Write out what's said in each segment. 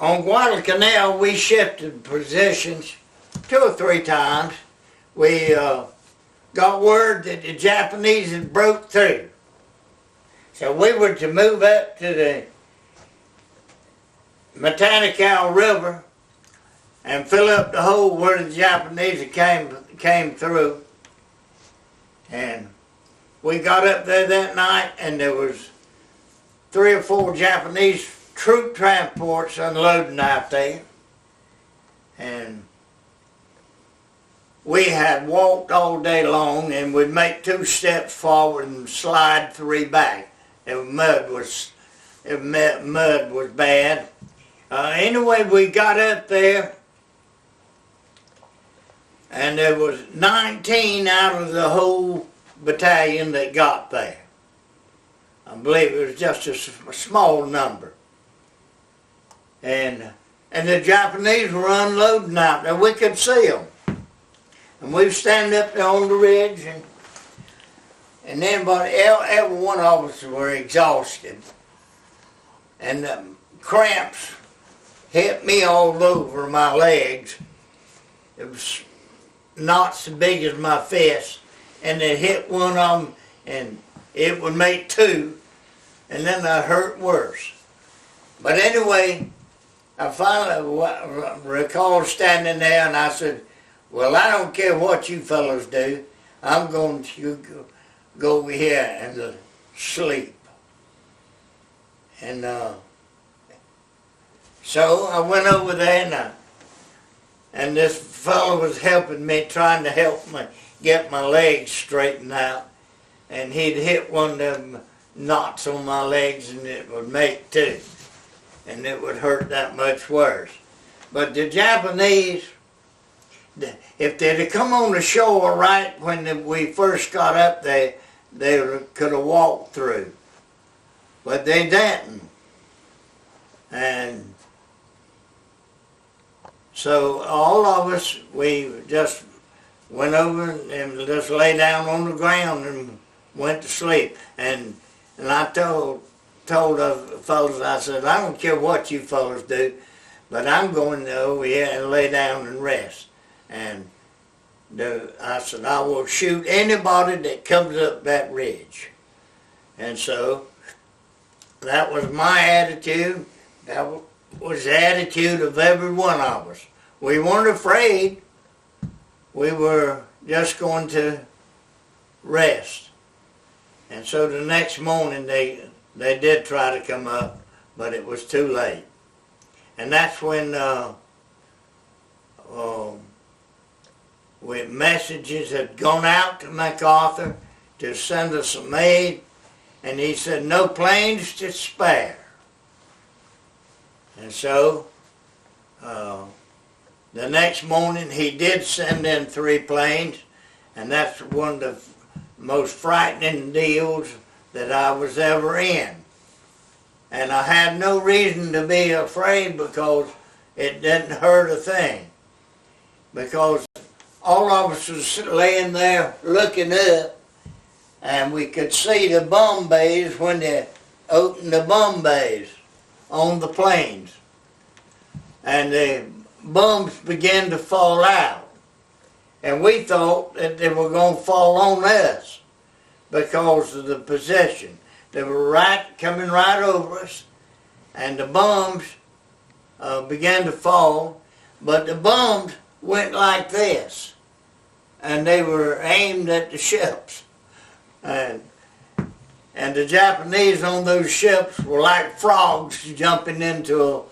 on Guadalcanal, we shifted positions 2 or 3 times. We got word that the Japanese had broke through. So we were to move up to the Matanical River and fill up the hole where the Japanese came through. And we got up there that night, and there was 3 or 4 Japanese troop transports unloading out there. And we had walked all day long, and we'd make 2 steps forward and slide 3 back. The mud was bad. Anyway, we got up there, and there was 19 out of the whole battalion that got there. I believe it was just a small number. And the Japanese were unloading out there. We could see them. And we were standing up there on the ridge, and every one of us were exhausted. And the cramps hit me all over my legs. It was knots as big as my fist, and it hit one of them, and it would make 2, and then I hurt worse. But anyway, I finally recall standing there, and I said, well, I don't care what you fellows do. I'm going to go over here and sleep. And so I went over there, and this fellow was helping me, trying to help me get my legs straightened out. And he'd hit one of them knots on my legs, and it would make 2. And it would hurt that much worse. But the Japanese, if they'd have come on the shore right when we first got up there, they could have walked through. But they didn't. And so all of us, we just went over and just lay down on the ground and went to sleep. And I told the fellows, I said, I don't care what you fellows do, but I'm going over here and lay down and rest. And I said, I will shoot anybody that comes up that ridge. And so that was my attitude. That was the attitude of every one of us. We weren't afraid. We were just going to rest. And so the next morning they did try to come up, but it was too late. And that's when messages had gone out to MacArthur to send us some aid, and he said no planes to spare. And so the next morning he did send in 3 planes, and that's one of the most frightening deals that I was ever in. And I had no reason to be afraid because it didn't hurt a thing. Because all of us was laying there looking up, and we could see the bomb bays when they opened the bomb bays on the planes. And the bombs began to fall out. And we thought that they were going to fall on us because of the position. They were coming right over us, and the bombs began to fall, but the bombs went like this, and they were aimed at the ships. And the Japanese on those ships were like frogs jumping into a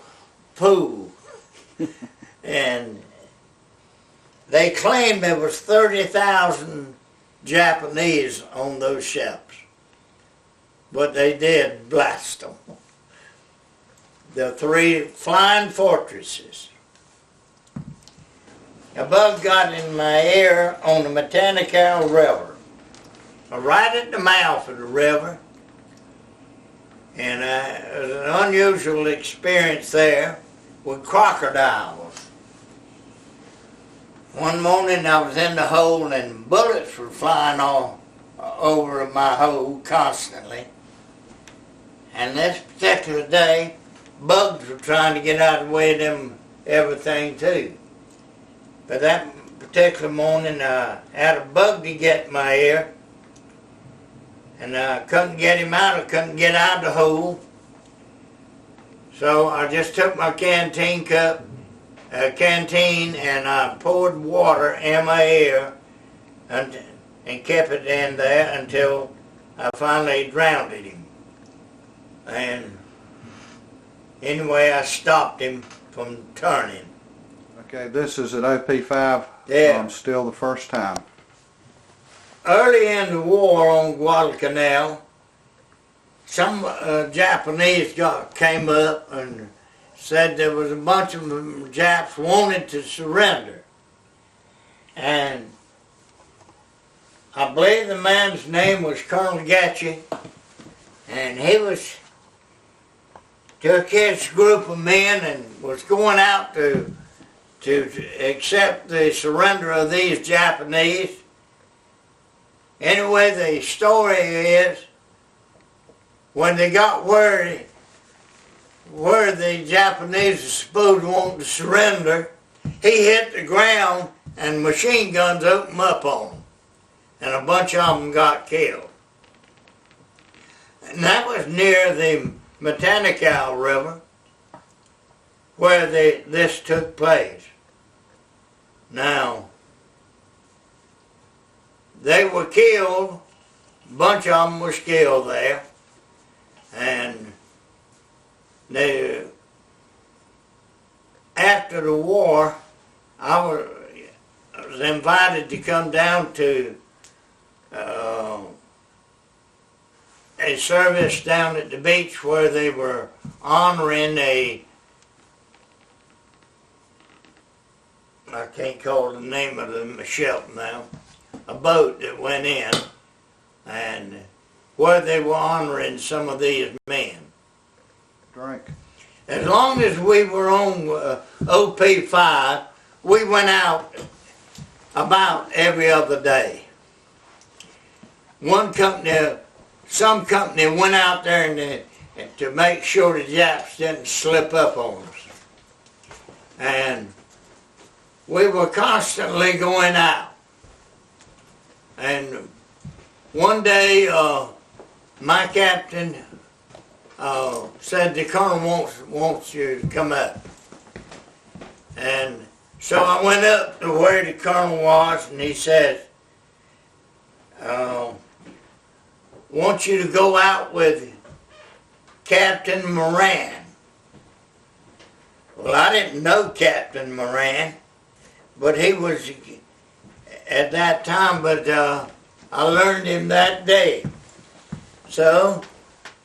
pool. And they claimed there was 30,000 Japanese on those ships. But they did blast them. The 3 flying fortresses. A bug got in my ear on the Matanical River, right at the mouth of the river. And it was an unusual experience there with crocodiles. One morning I was in the hole, and bullets were flying all over my hole constantly. And this particular day, bugs were trying to get out of the way of them everything too. But that particular morning, I had a bug to get in my ear, and I couldn't get him out. I couldn't get out of the hole. So I just took my canteen and I poured water in my ear and kept it in there until I finally drowned him. And anyway, I stopped him from turning. Okay, this is at OP5. Yeah. Still the first time. Early in the war on Guadalcanal, some Japanese came up and said there was a bunch of Japs wanted to surrender. And I believe the man's name was Colonel Gatchie, and he took his group of men and was going out to accept the surrender of these Japanese. Anyway, the story is, when they got where the Japanese were supposed to want to surrender, he hit the ground and machine guns opened up on him. And a bunch of them got killed. And that was near the Matanical River where this took place. Now, they were killed, a bunch of them was killed there, and after the war, I was invited to come down to a service down at the beach where they were honoring I can't call the name of the ship now, a boat that went in, and where they were honoring some of these men. Drink. As long as we were on OP5, we went out about every other day. Some company went out there to make sure the Japs didn't slip up on us. And we were constantly going out. And one day, my captain said the colonel wants you to come up. And so I went up to where the colonel was, and he said, want you to go out with Captain Moran. Well, I didn't know Captain Moran, but he was at that time, but I learned him that day. So,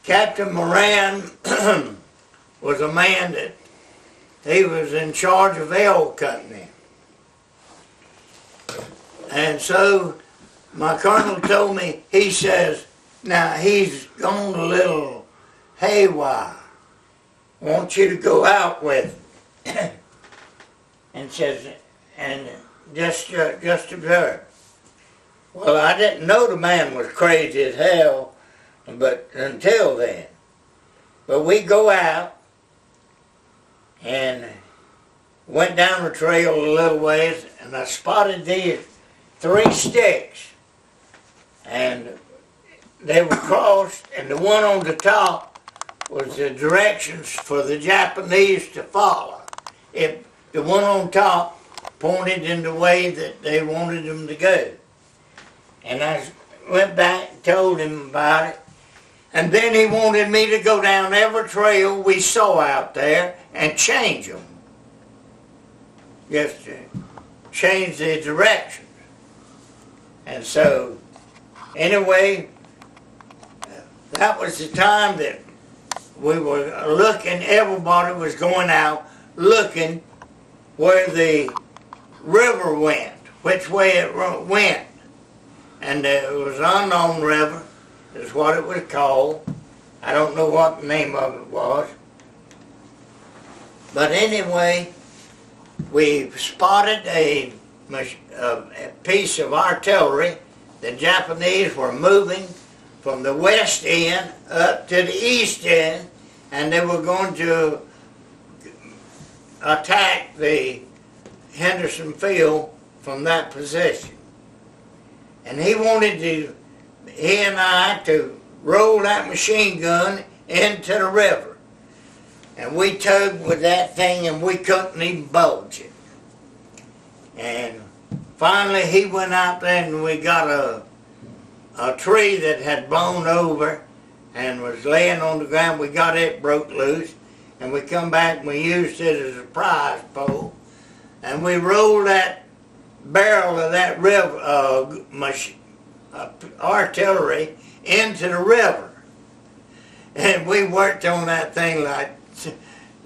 Captain Moran was a man that he was in charge of L Company. And so, my colonel told me, he says, now he's gone a little haywire. I want you to go out with him. And says, and just observe. Well, I didn't know the man was crazy as hell, but until then. But we go out and went down the trail a little ways, and I spotted these 3 sticks. And they were crossed, and the one on the top was the directions for the Japanese to follow. The one on top pointed in the way that they wanted them to go. And I went back and told him about it. And then he wanted me to go down every trail we saw out there and change them. Just to change the directions. And so, anyway, that was the time that we were looking, everybody was going out looking where the river went, which way it went. And it was an unknown river, is what it was called. I don't know what the name of it was. But anyway, we spotted a piece of artillery. The Japanese were moving from the west end up to the east end, and they were going to attack the Henderson Field from that position. And he and I to roll that machine gun into the river. And we tugged with that thing and we couldn't even bulge it. And finally he went out there and we got a tree that had blown over and was laying on the ground. We got it broke loose, and we come back and we used it as a prize pole, and we rolled that barrel of that river artillery into the river, and we worked on that thing like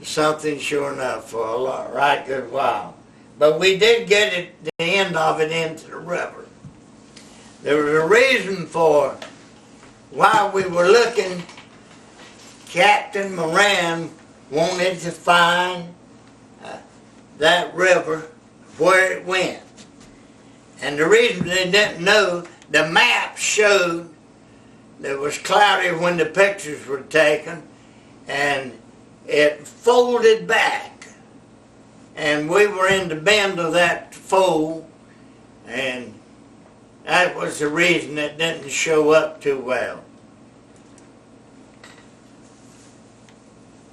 something sure enough for a right good while. But we did get it, the end of it, into the river. There was a reason for while we were looking. Captain Moran wanted to find that river where it went. And the reason they didn't know, the map showed that it was cloudy when the pictures were taken, and it folded back. And we were in the bend of that fold, and that was the reason it didn't show up too well.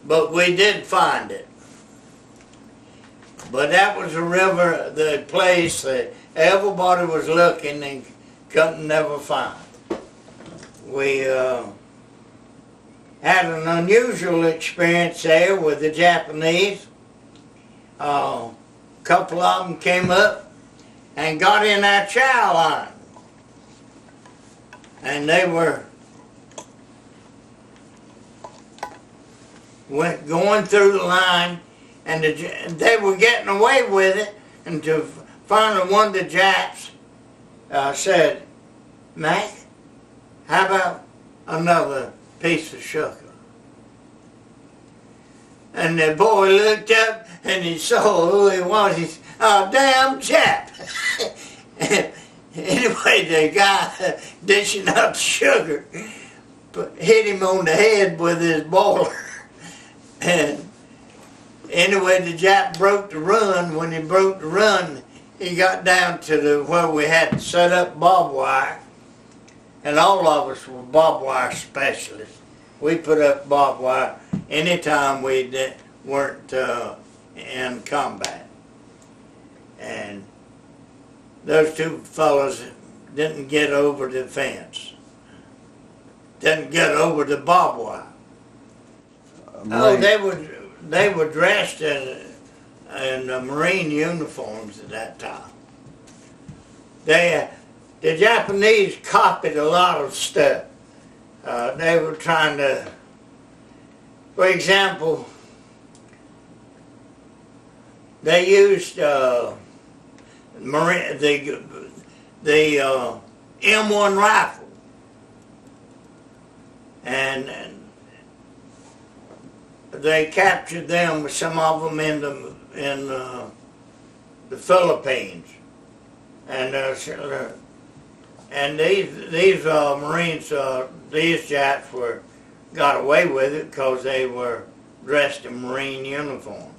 But we did find it. But that was the river, the place that everybody was looking and couldn't never find. We had an unusual experience there with the Japanese. A couple of them came up and got in our chow line. And they went going through the line, and they were getting away with it until finally one of the Japs said, "Mac, how about another piece of sugar?" And the boy looked up and he saw who he was. He said, "Oh, damn Jap." Anyway, the guy dishing up sugar hit him on the head with his boiler. And anyway, the Jap broke the run. When he broke the run, he got down to where we had set up barbed wire. And all of us were barbed wire specialists. We put up barbed wire anytime we weren't in combat. And those two fellows didn't get over the fence. Didn't get over the barbed wire. Oh, they were dressed in Marine uniforms at that time. The Japanese copied a lot of stuff. They were trying to, for example, they used the M1 rifle, and they captured them, some of them in the Philippines, and these Marines, these Japs got away with it because they were dressed in Marine uniforms,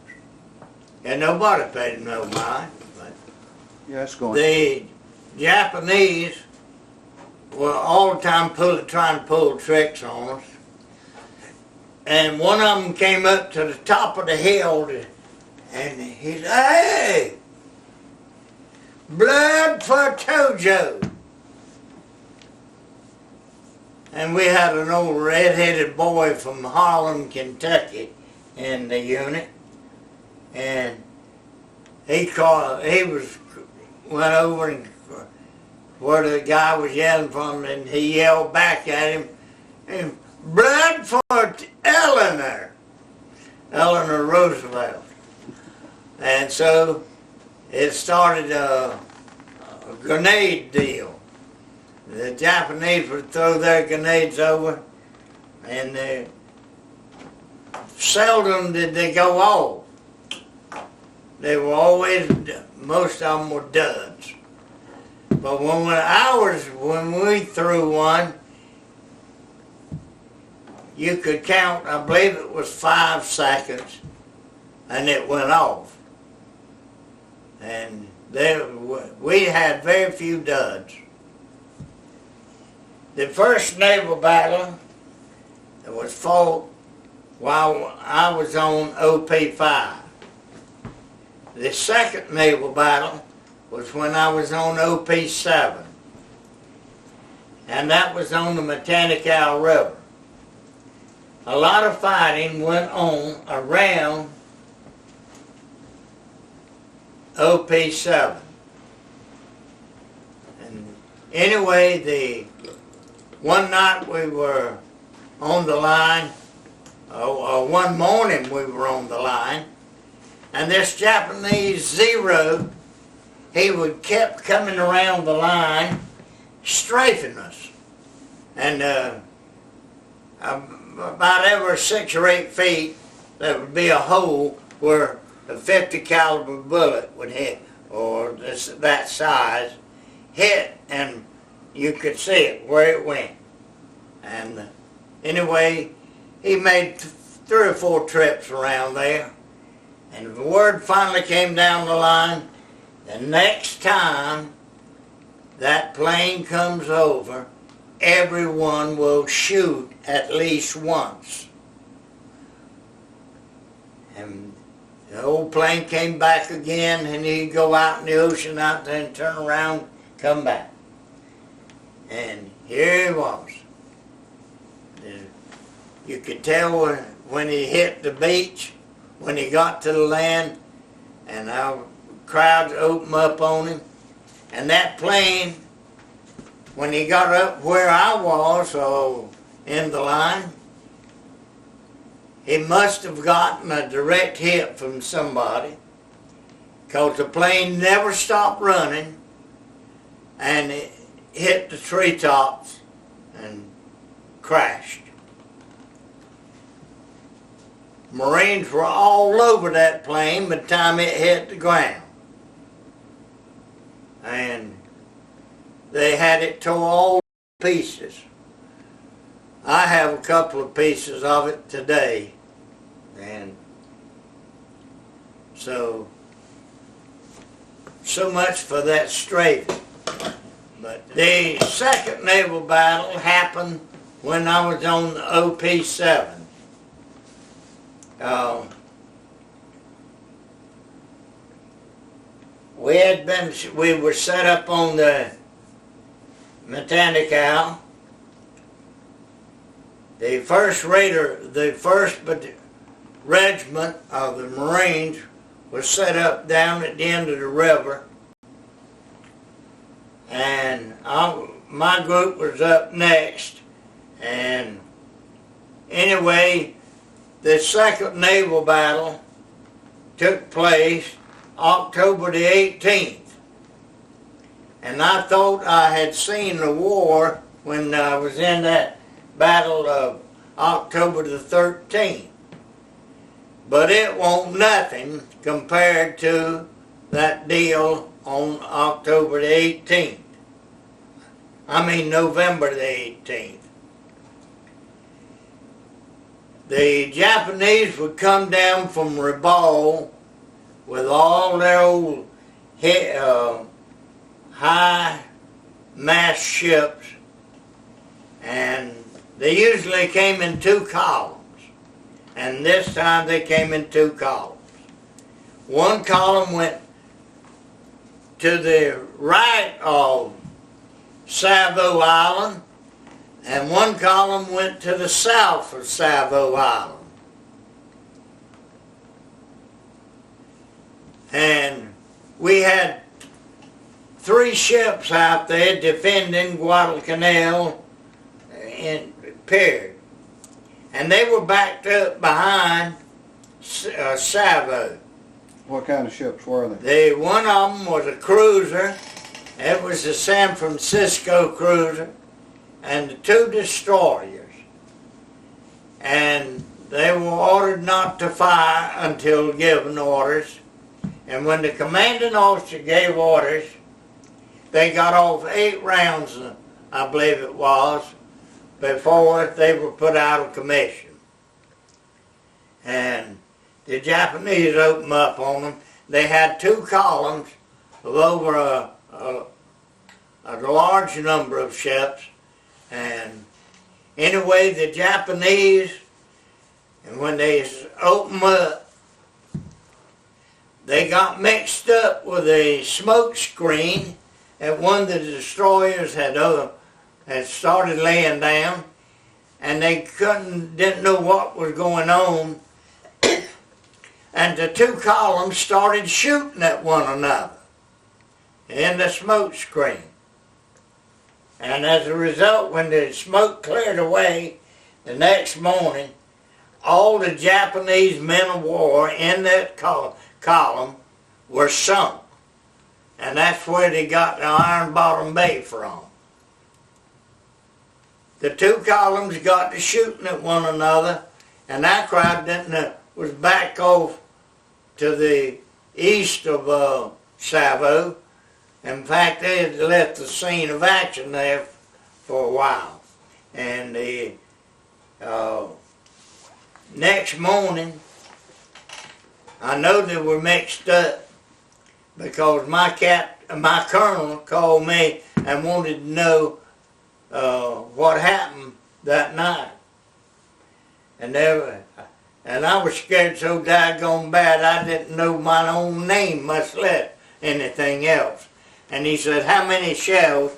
and nobody paid them no mind. But yeah, it's going. The Japanese were all the time trying to pull tricks on us. And one of them came up to the top of the hill and he said, "Hey, blood for Tojo." And we had an old red-headed boy from Harlan, Kentucky in the unit. And he went over and where the guy was yelling from, and he yelled back at him, and "Blood for Eleanor Roosevelt." And so it started a grenade deal. The Japanese would throw their grenades over, and seldom did they go off. They were always, most of them were duds. But when we threw one, you could count, I believe it was 5 seconds, and it went off. And we had very few duds. The first naval battle was fought while I was on OP5. The second naval battle was when I was on OP7. And that was on the Mechanical River. A lot of fighting went on around OP7. And anyway, one night we were on the line, one morning we were on the line, and this Japanese Zero, he would kept coming around the line, strafing us. And about every 6 or 8 feet, there would be a hole where a 50 caliber bullet would hit, or that size, hit, and you could see it where it went. And anyway, he made 3 or 4 trips around there, and the word finally came down the line, the next time that plane comes over, everyone will shoot at least once. And the old plane came back again, and he'd go out in the ocean out there and turn around, come back. And here he was. You could tell when he hit the beach, when he got to the land, and our crowds opened up on him. And that plane, when he got up where I was, in the line, he must have gotten a direct hit from somebody, because the plane never stopped running, and it hit the treetops and crashed. Marines were all over that plane by the time it hit the ground. And they had it tore all to pieces. I have a couple of pieces of it today. And so much for that strafing. But the second naval battle happened when I was on the OP7. We were set up on the Mechanical. The first regiment of the Marines was set up down at the end of the river, and my group was up next. And anyway, the second naval battle took place October the 18th. And I thought I had seen the war when I was in that battle of October the 13th. But it won't nothing compared to that deal on October the 18th. November the 18th. The Japanese would come down from Rabaul with all their old high mast ships, and they usually came in 2 columns, and this time they came in 2 columns. One column went to the right of Savo Island, and one column went to the south of Savo Island. And we had 3 ships out there defending Guadalcanal in period. And they were backed up behind Savo. What kind of ships were they? One of them was a cruiser. It was the San Francisco cruiser, and the 2 destroyers. And they were ordered not to fire until given orders. And when the commanding officer gave orders, they got off 8 rounds, I believe it was, before they were put out of commission. And the Japanese opened up on them. They had 2 columns of over a large number of ships. And anyway, the Japanese, and when they opened up, they got mixed up with a smoke screen at one of the destroyers had started laying down, and they didn't know what was going on, and the 2 columns started shooting at one another in the smoke screen. And as a result, when the smoke cleared away the next morning, all the Japanese men of war in that column were sunk. And that's where they got the Iron Bottom Bay from. The 2 columns got to shooting at one another, and that crowd was back off to the east of Savo. In fact, they had left the scene of action there for a while. And the next morning, I know they were mixed up because my colonel called me and wanted to know what happened that night. And I was scared so daggone bad I didn't know my own name, much less anything else. And he said, how many shells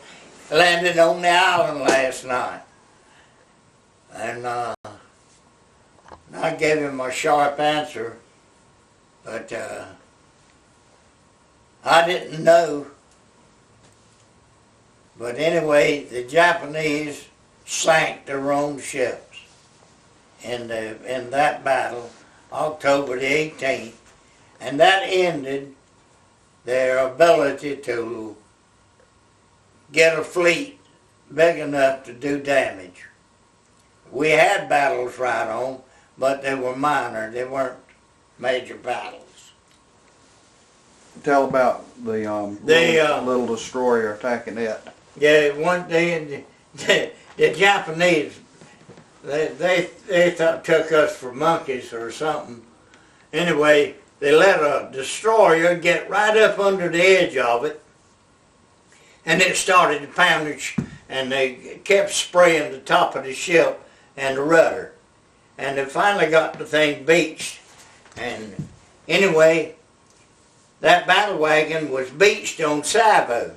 landed on the island last night? And I gave him a sharp answer, but I didn't know. But anyway, the Japanese sank their own ships in that battle, October the 18th, and that ended their ability to get a fleet big enough to do damage. We had battles right on, but they were minor. They weren't major battles. Tell about the little destroyer attacking it. Yeah, the Japanese, they took us for monkeys or something. Anyway, they let a destroyer get right up under the edge of it, and it started to pound it, and they kept spraying the top of the ship and the rudder. And they finally got the thing beached. And anyway, that battle wagon was beached on Savo.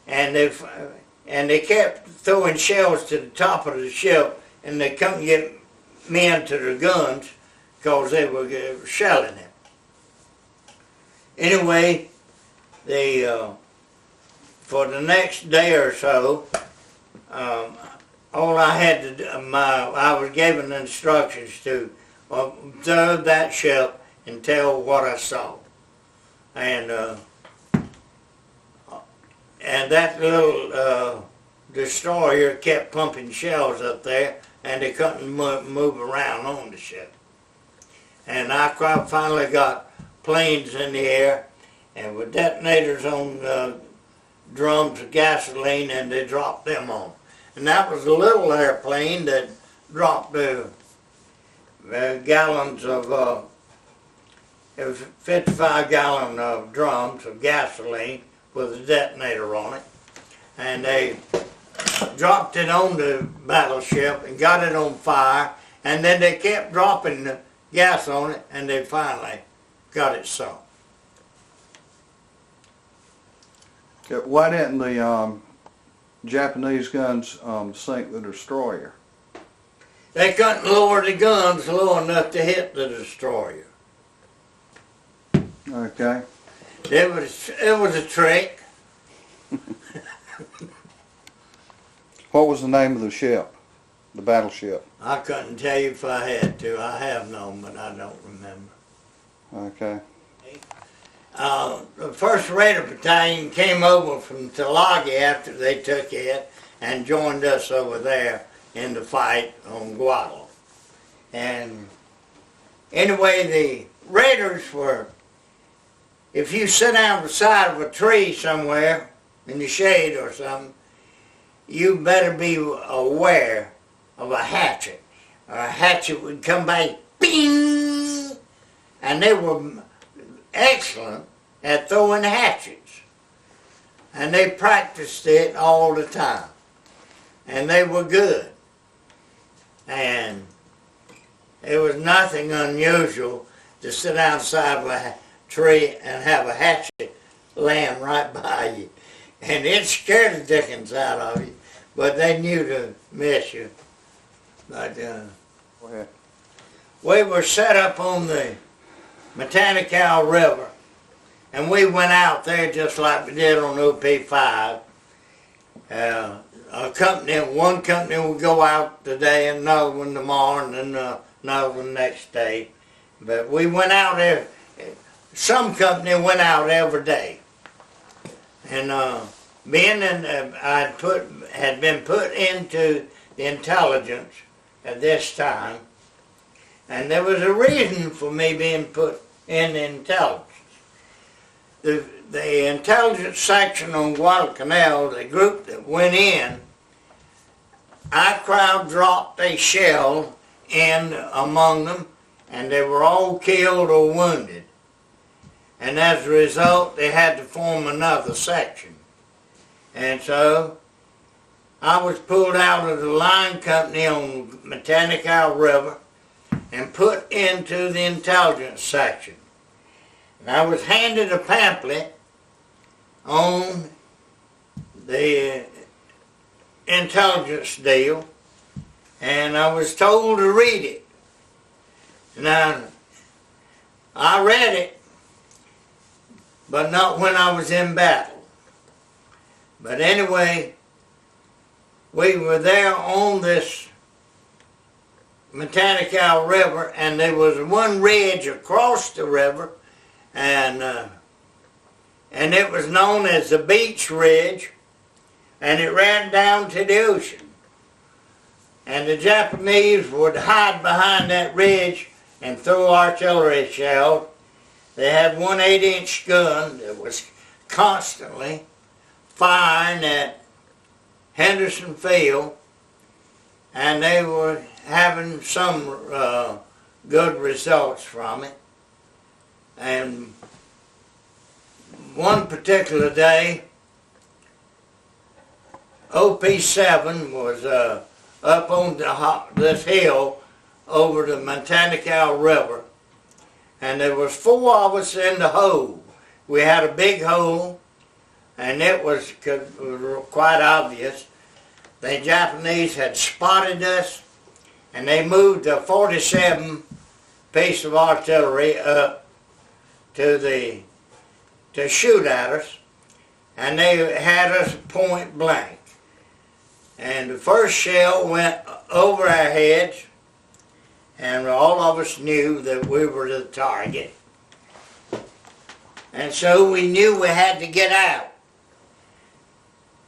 And they kept throwing shells to the top of the ship, and they couldn't get men to their guns because they were shelling it. Anyway, for the next day or so, all I had to do, I was given instructions to observe that ship and tell what I saw. And that little destroyer kept pumping shells up there, and they couldn't move around on the ship. And I finally got planes in the air, and with detonators on drums of gasoline, and they dropped them on. And that was a little airplane that dropped the gallons of, it was 55 gallon of drums of gasoline with a detonator on it. And they dropped it on the battleship and got it on fire, and then they kept dropping the gas on it, and they finally got it sunk. Why didn't the Japanese guns sink the destroyer? They couldn't lower the guns low enough to hit the destroyer. Okay. It was a trick. What was the name of the ship, the battleship? I couldn't tell you if I had to. I have known, but I don't remember. Okay. The 1st Raider Battalion came over from Tulagi after they took it and joined us over there in the fight on Guadalajara. And anyway, the Raiders were, if you sit down beside of a tree somewhere in the shade or something, you better be aware of a hatchet. A hatchet would come back, bing! And they were excellent at throwing hatchets. And they practiced it all the time. And they were good. And it was nothing unusual to sit outside of a tree and have a hatchet laying right by you. And it scared the dickens out of you, but they knew to miss you. But Go ahead. we were set up on the Mechanical River, and we went out there just like we did on OP5. One company would go out today, and another one tomorrow, and then another one next day. But we went out there. Some company went out every day, and being had been put into the intelligence at this time, and there was a reason for me being put in the intelligence. The intelligence section on Guadalcanal, the group that went in, our crowd dropped a shell in among them, and they were all killed or wounded. And as a result, they had to form another section. And so, I was pulled out of the line company on Mechanical River and put into the intelligence section. And I was handed a pamphlet on the intelligence deal, and I was told to read it. Now, I read it, but not when I was in battle. But anyway, we were there on this Mechanical River, and there was one ridge across the river, and it was known as the Beach Ridge, and it ran down to the ocean. And the Japanese would hide behind that ridge and throw artillery shells. They had one 8-inch gun that was constantly firing at Henderson Field, and they were having some good results from it. And one particular day, OP7 was up on this hill over the Mechanical River, and there was 4 of us in the hole. We had a big hole, and it was quite obvious. The Japanese had spotted us, and they moved a 47 piece of artillery up to shoot at us, and they had us point blank. And the first shell went over our heads, and all of us knew that we were the target. And so we knew we had to get out.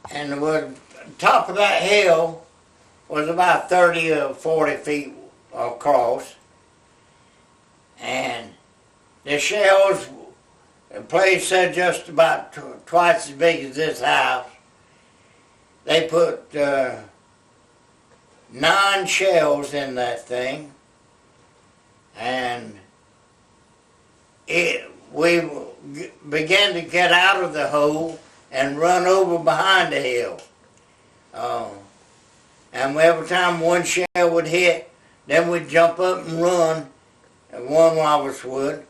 And the top of that hill was about 30 or 40 feet across. And the shells, the place said just about twice as big as this house. They put 9 shells in that thing, and we began to get out of the hole and run over behind the hill. And every time one shell would hit, then we'd jump up and run, and one of us would.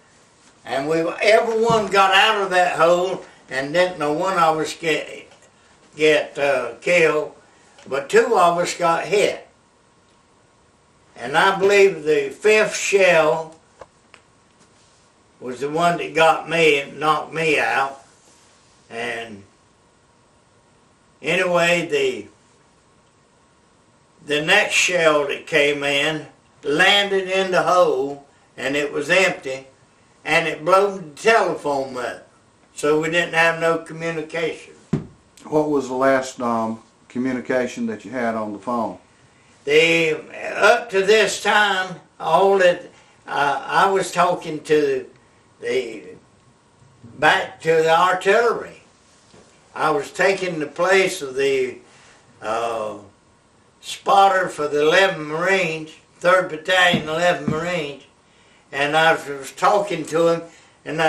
And everyone got out of that hole, and didn't know one of us get killed, but 2 of us got hit. And I believe the 5th shell was the one that got me and knocked me out. And anyway, the next shell that came in landed in the hole, and it was empty, and it blew the telephone up, so we didn't have no communication. What was the last communication that you had on the phone? Up to this time, I was talking back to the artillery. I was taking the place of the spotter for the 11th Marines, 3rd Battalion, 11th Marines, and I was talking to him, and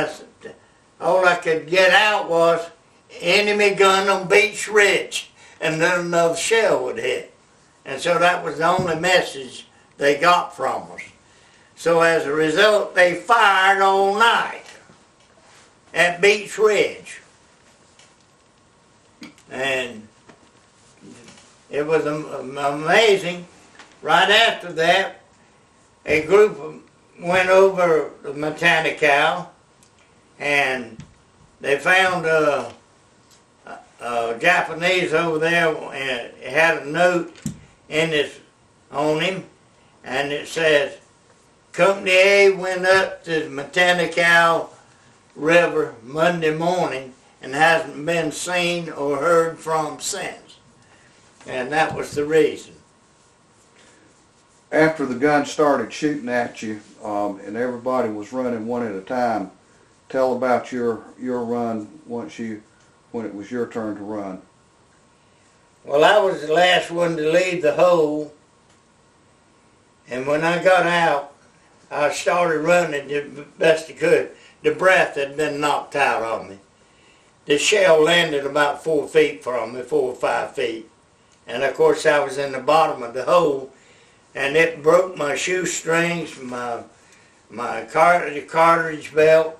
all I could get out was enemy gun on Beach Ridge, and then another shell would hit. And so that was the only message they got from us. So as a result, they fired all night at Beach Ridge. And it was amazing. Right after that, a group went over the Matanicow, and they found a Japanese over there, and it had a note on him, and it says, Company A went up to the Matanicow River Monday morning and hasn't been seen or heard from since. And that was the reason. After the gun started shooting at you, and everybody was running one at a time, tell about your run when it was your turn to run. Well, I was the last one to leave the hole, and when I got out, I started running the best I could. The breath had been knocked out of me. The shell landed about 4 feet from me, 4 or 5 feet. And of course I was in the bottom of the hole, and it broke my shoestrings, my cartridge belt,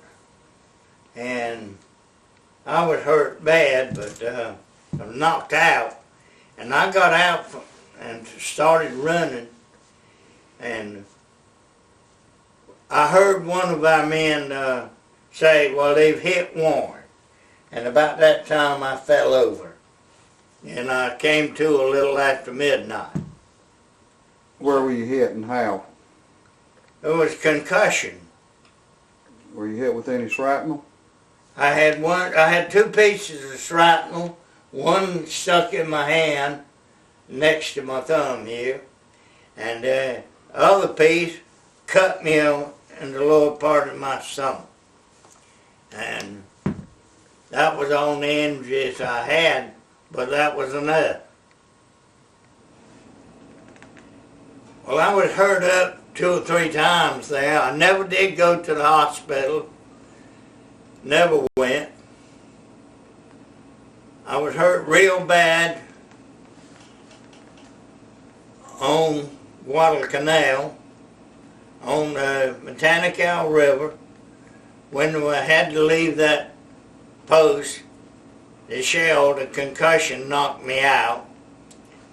and I was hurt bad, but knocked out. And I got out and started running, and I heard one of our men say, well, they've hit Warren. And about that time I fell over, and I came to a little after midnight. Where were you hit and how? It was concussion. Were you hit with any shrapnel? I had 2 pieces of shrapnel, one stuck in my hand next to my thumb here, and the other piece cut me in the lower part of my stomach. And that was all the injuries I had, but that was enough. Well, I was hurt up 2 or 3 times there. I never did go to the hospital. Never went. I was hurt real bad on Guadalcanal, on the Matanicow River. When I had to leave that post, the concussion knocked me out,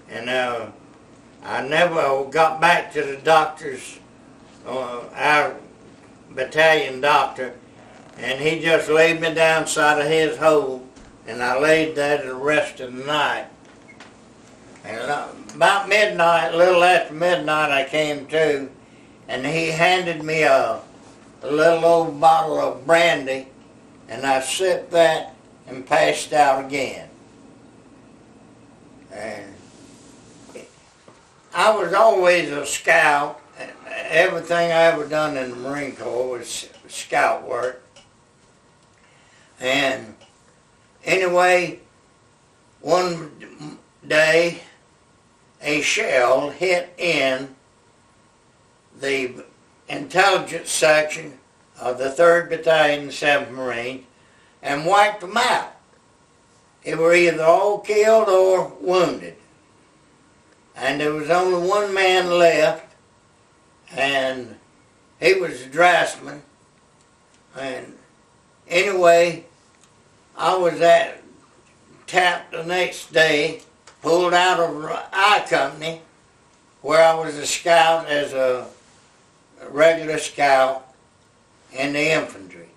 and I never got back to the doctor's, our battalion doctor, and he just laid me down side of his hole, and I laid there the rest of the night. And about midnight, a little after midnight, I came to, and he handed me a little old bottle of brandy, and I sipped that and passed out again. And I was always a scout. Everything I ever done in the Marine Corps was scout work. And anyway, one day a shell hit in the intelligence section of the 3rd Battalion, 7th Marines, and wiped them out. They were either all killed or wounded. And there was only one man left, and he was a draftsman. And anyway, I was tapped the next day, pulled out of I Company, where I was a scout as a regular scout in the infantry.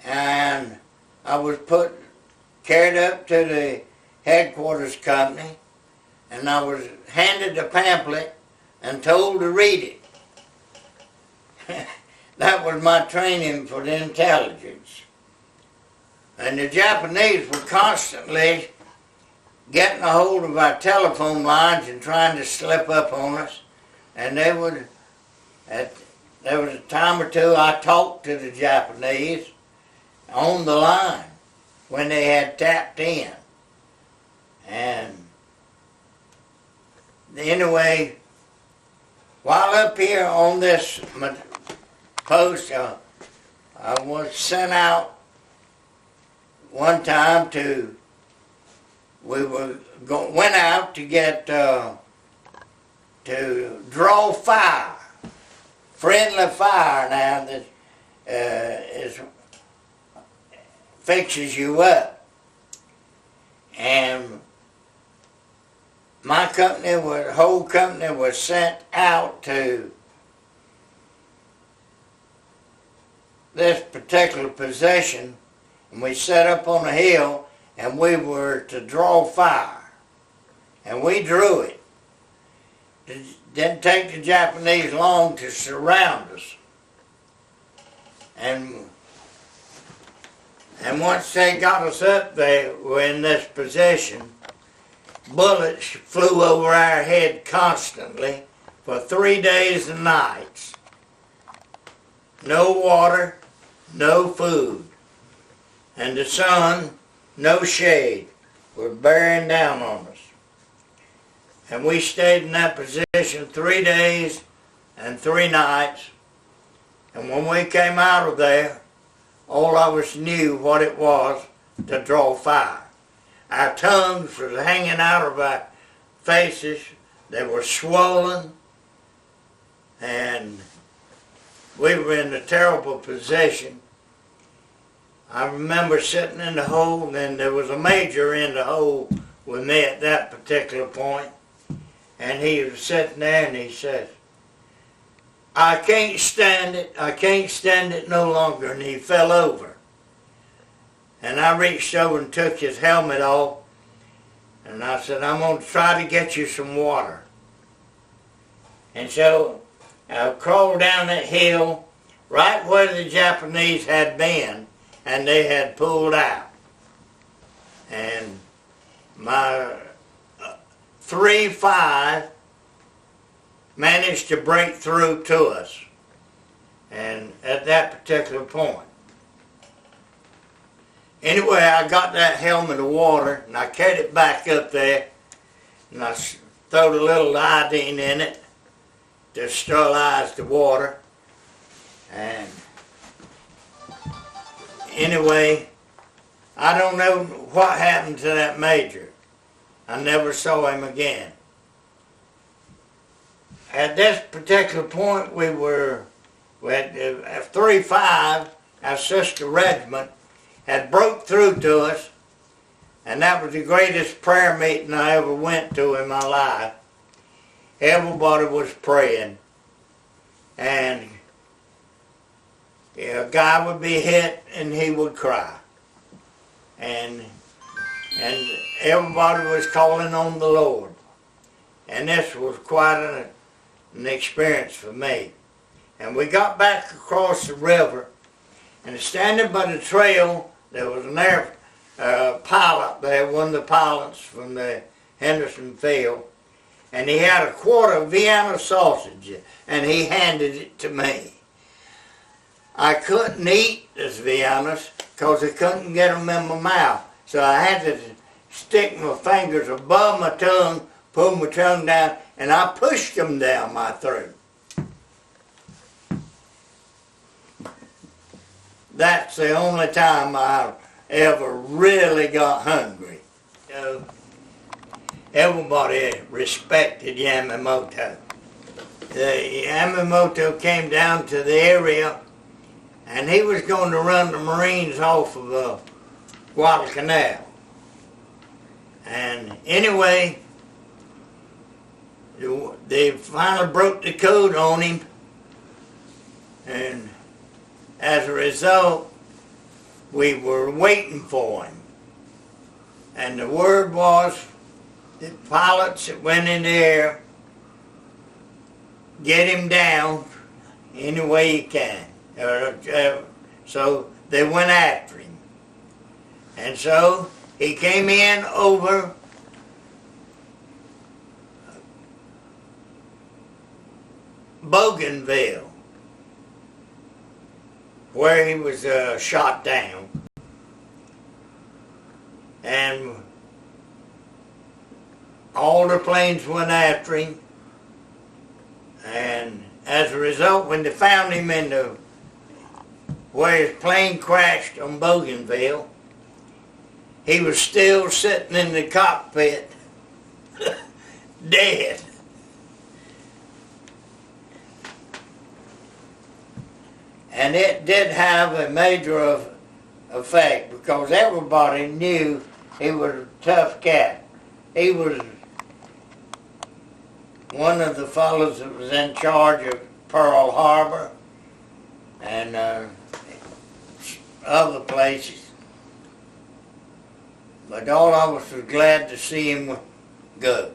And I was carried up to the headquarters company, and I was handed a pamphlet and told to read it. That was my training for the intelligence. And the Japanese were constantly getting a hold of our telephone lines and trying to slip up on us. And there was a time or two I talked to the Japanese on the line when they had tapped in. And anyway, while up here on this post, I was sent out one time went out to get, to draw fire, friendly fire now that fixes you up. And my company, the whole company was sent out to this particular position, and we set up on a hill, and we were to draw fire. And we drew it. It didn't take the Japanese long to surround us. And once they got us up there, we're in this position, bullets flew over our head constantly for 3 days and nights. No water, no food. And the sun, no shade, was bearing down on us. And we stayed in that position 3 days and 3 nights. And when we came out of there, all of us knew what it was to draw fire. Our tongues were hanging out of our faces. They were swollen. And we were in a terrible position. I remember sitting in the hole, and there was a major in the hole with me at that particular point. And he was sitting there and he said, "I can't stand it no longer," and he fell over. And I reached over and took his helmet off, and I said, "I'm going to try to get you some water." And so I crawled down that hill right where the Japanese had been, and they had pulled out. And my 3-5 managed to break through to us, and at that particular point. Anyway, I got that helmet of water, and I carried it back up there, and I throwed a little iodine in it to sterilize the water. And anyway, I don't know what happened to that major. I never saw him again. At this particular point, we had 3-5, our sister regiment, had broke through to us, and that was the greatest prayer meeting I ever went to in my life. Everybody was praying, and a guy would be hit and he would cry. And everybody was calling on the Lord. And this was quite an experience for me. And we got back across the river, and standing by the trail, there was an air pilot there, one of the pilots from the Henderson field, and he had a quart of Vienna sausage, and he handed it to me. I couldn't eat this Viennas because I couldn't get them in my mouth, so I had to stick my fingers above my tongue, pull my tongue down, and I pushed them down my throat. That's the only time I ever really got hungry. So, everybody respected Yamamoto. The Yamamoto came down to the area, and he was going to run the Marines off of Guadalcanal. And anyway, they finally broke the code on him, and as a result, we were waiting for him. And the word was, the pilots that went in the air, get him down any way you can. So they went after him. And so he came in over Bougainville, where he was shot down. And all the planes went after him, and as a result, when they found him in the where his plane crashed on Bougainville, he was still sitting in the cockpit, dead. And it did have a major effect because everybody knew he was a tough cat. He was one of the fellows that was in charge of Pearl Harbor and other places. But all of us was glad to see him go.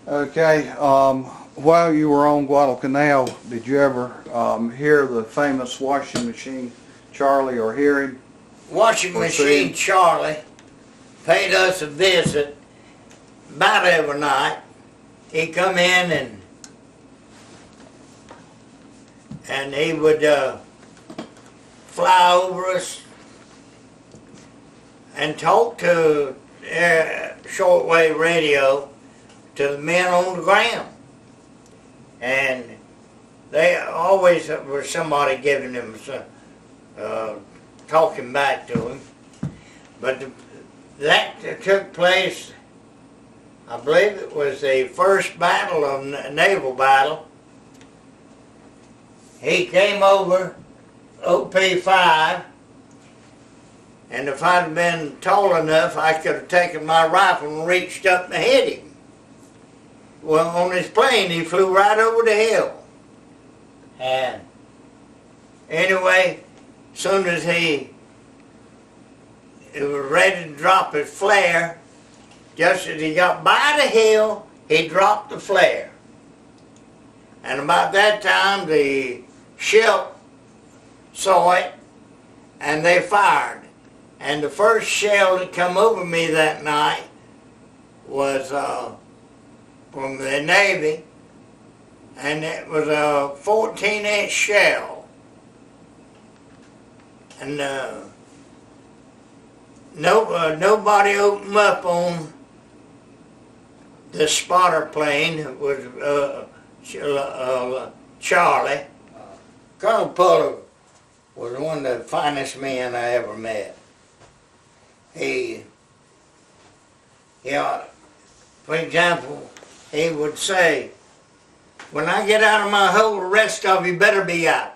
Okay, while you were on Guadalcanal, did you ever hear the famous washing machine Charlie, or hear him? Washing machine Charlie paid us a visit about every night. He'd come in and he would fly over us and talk to shortwave radio to the men on the ground. And they always was somebody giving them talking back to him. But that took place, I believe it was the first battle of naval battle. He came over OP5, and if I'd been tall enough, I could have taken my rifle and reached up and hit him. Well, on his plane, he flew right over the hill. And anyway, as soon as he was ready to drop his flare, just as he got by the hill, he dropped the flare. And about that time, the ship saw it, and they fired. And the first shell that come over me that night was from the Navy, and it was a 14-inch shell. And nobody opened up on the spotter plane. It was Charlie. Colonel Puller was one of the finest men I ever met. He, for example, he would say, "When I get out of my hole, the rest of you better be out."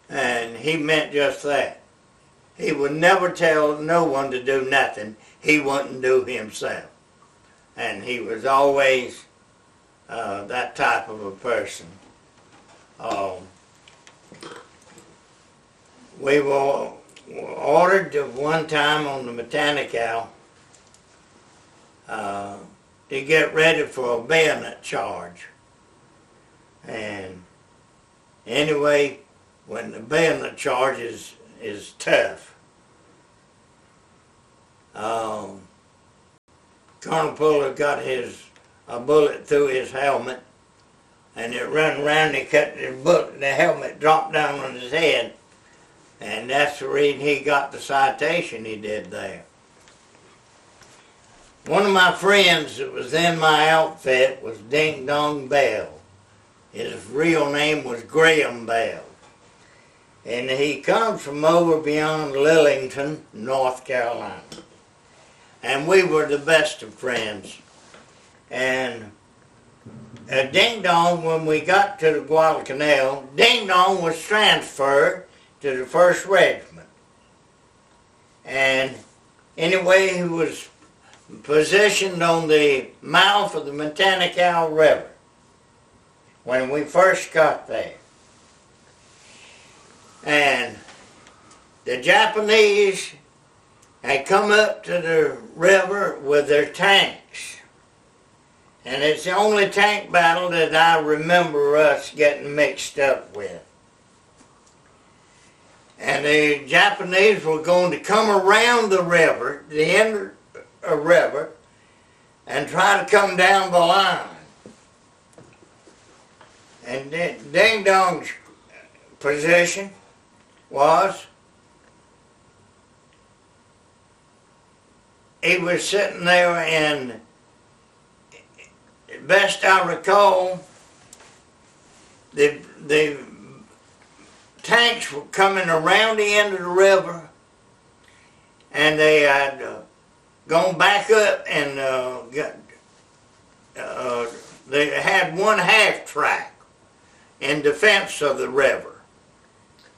And he meant just that. He would never tell no one to do nothing he wouldn't do himself. And he was always that type of a person. We were ordered one time on the Mechanical to get ready for a bayonet charge. And anyway, when the bayonet charge is tough, Colonel Puller got a bullet through his helmet, and it run around and cut the helmet dropped down on his head. And that's the reason he got the citation he did there. One of my friends that was in my outfit was Ding Dong Bell. His real name was Graham Bell. And he comes from over beyond Lillington, North Carolina. And we were the best of friends. And Ding Dong, when we got to the Guadalcanal, Ding Dong was transferred to the 1st Regiment. And anyway, he was positioned on the mouth of the Mechanical River when we first got there. And the Japanese had come up to the river with their tanks. And it's the only tank battle that I remember us getting mixed up with. And the Japanese were going to come around the river, the end of the river, and try to come down the line. And Ding Dong's position was he was sitting there, and best I recall, the tanks were coming around the end of the river, and they had gone back up and they had one half track in defense of the river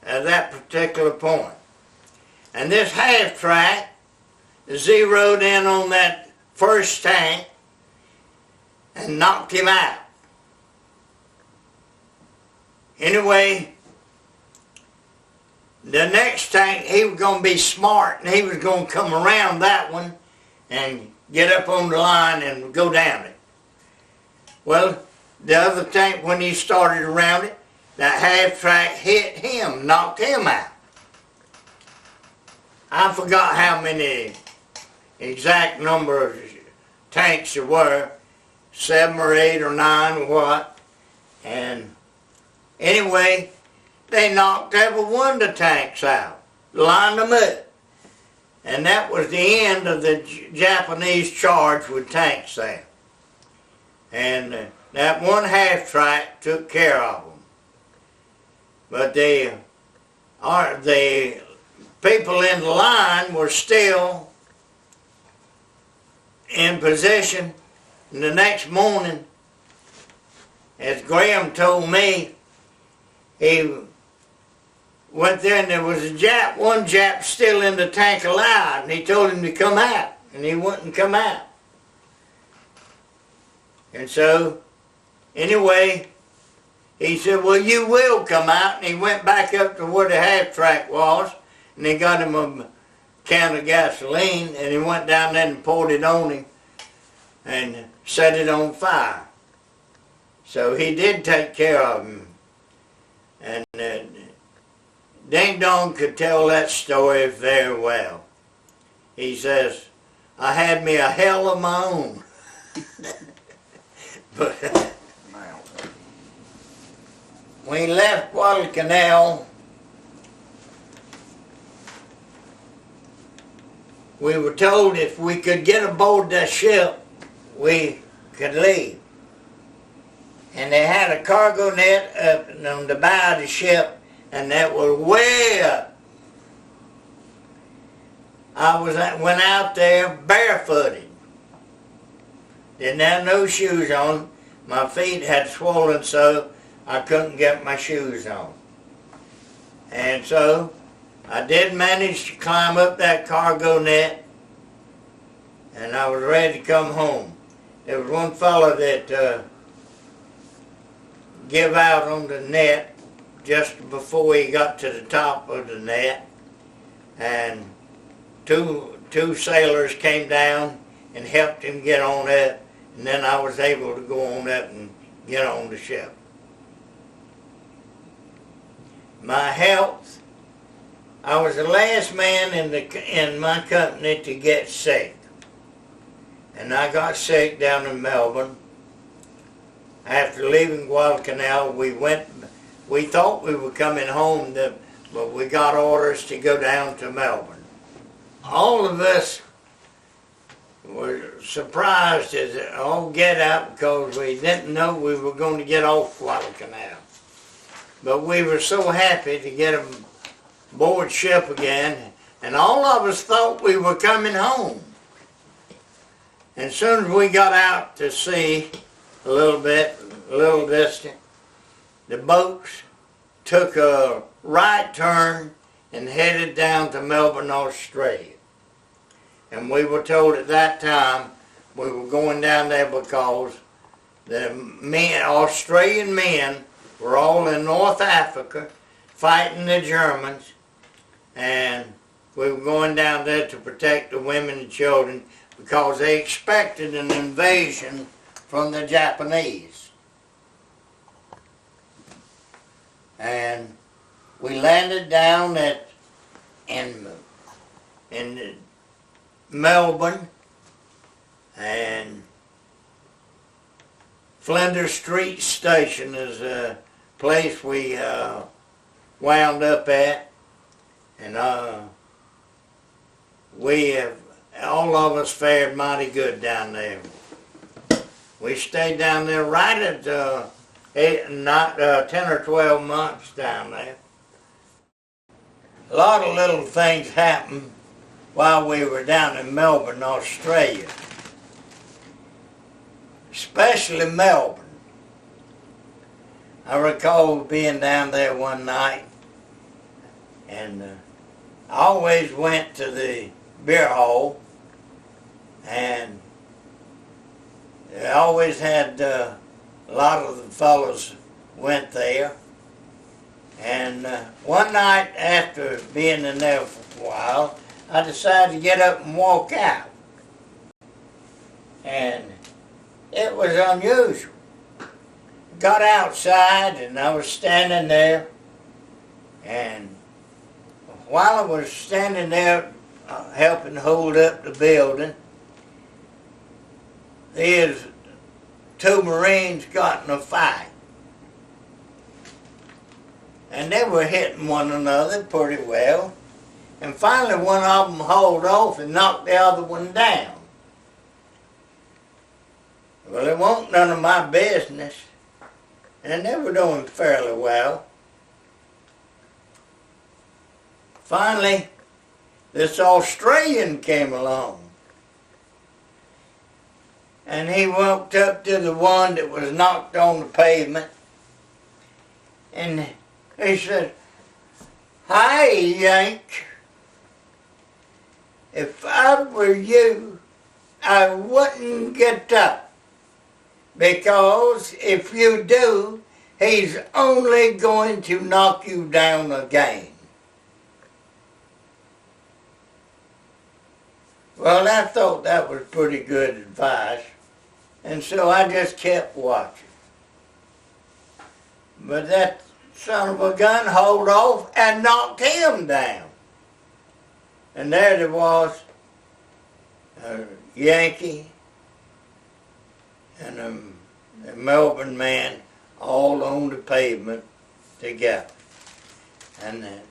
at that particular point. And this half track zeroed in on that first tank and knocked him out. Anyway, the next tank, he was going to be smart, and he was going to come around that one and get up on the line and go down it. Well, the other tank, when he started around it, that half track hit him, knocked him out. I forgot how many exact number of tanks there were, 7 or 8 or 9 or what. And anyway, they knocked every one of the tanks out, lined them up. And that was the end of the Japanese charge with tanks there. And that one half track took care of them. But the people in the line were still in position. And the next morning, as Graham told me, he went there and there was one Jap still in the tank alive, and he told him to come out, and he wouldn't come out. And so, anyway, he said, well, you will come out, and he went back up to where the half track was, and they got him a can of gasoline, and he went down there and poured it on him and set it on fire. So he did take care of him. And Ding Dong could tell that story very well. He says, I had me a hell of my own. But we left Guadalcanal. We were told if we could get aboard that ship, we could leave. And they had a cargo net up on the bow of the ship, and that was way up. Went out there barefooted. Didn't have no shoes on. My feet had swollen so I couldn't get my shoes on. And so I did manage to climb up that cargo net, and I was ready to come home. There was one fellow that give out on the net just before he got to the top of the net, and two sailors came down and helped him get on up, and then I was able to go on up and get on the ship. My health, I was the last man in my company to get sick, and I got sick down in Melbourne. After leaving Guadalcanal, we thought we were coming home, but we got orders to go down to Melbourne. All of us were surprised as all get out because we didn't know we were going to get off Guadalcanal. But we were so happy to get aboard ship again, and all of us thought we were coming home. And as soon as we got out to sea, a little distant, the boats took a right turn and headed down to Melbourne, Australia. And we were told at that time we were going down there because the Australian men were all in North Africa fighting the Germans, and we were going down there to protect the women and children because they expected an invasion from the Japanese. And we landed down in Melbourne, and Flinders Street Station is a place we wound up at, and we have all of us fared mighty good down there. We stayed down there right at 10 or 12 months down there. A lot of little things happened while we were down in Melbourne, Australia. Especially Melbourne. I recall being down there one night, and I always went to the beer hall, and I always had a lot of the fellows went there. And one night after being in there for a while, I decided to get up and walk out. And it was unusual. Got outside and I was standing there, and while I was standing there helping hold up the building, these two Marines got in a fight. And they were hitting one another pretty well. And finally one of them hauled off and knocked the other one down. Well, it wasn't none of my business. And they were doing fairly well. Finally, this Australian came along. And he walked up to the one that was knocked on the pavement. And he said, "Hi, Yank. If I were you, I wouldn't get up. Because if you do, he's only going to knock you down again." Well, I thought that was pretty good advice. And so I just kept watching. But that son of a gun hauled off and knocked him down. And there was a Yankee and a Melbourne man all on the pavement together. And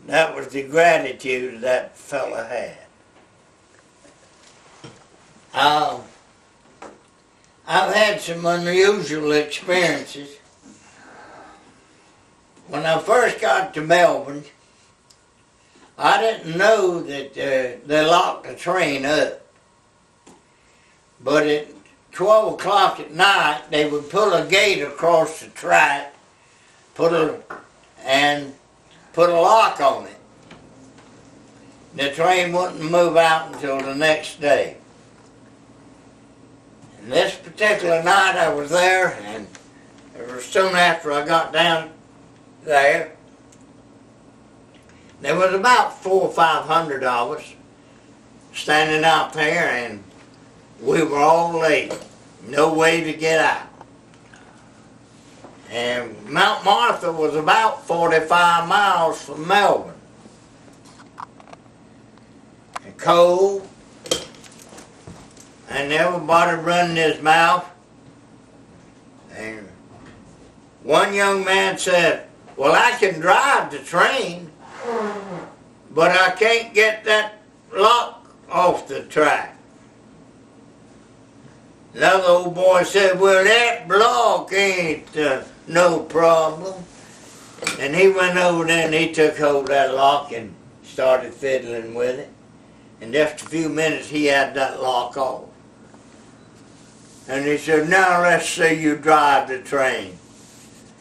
that was the gratitude that fella had. I've had some unusual experiences. When I first got to Melbourne, I didn't know that they locked the train up. But at 12 o'clock at night, they would pull a gate across the track, put a lock on it. The train wouldn't move out until the next day. And this particular night I was there, and it was soon after I got down there. There was about 400 or 500 of us standing out there, and we were all late. No way to get out. And Mount Martha was about 45 miles from Melbourne. And cold, and everybody running his mouth. And one young man said, "Well, I can drive the train, but I can't get that lock off the track." Another old boy said, "Well, that block ain't no problem." And he went over there and he took hold of that lock and started fiddling with it. In just a few minutes he had that lock off. And he said, "Now let's see you drive the train."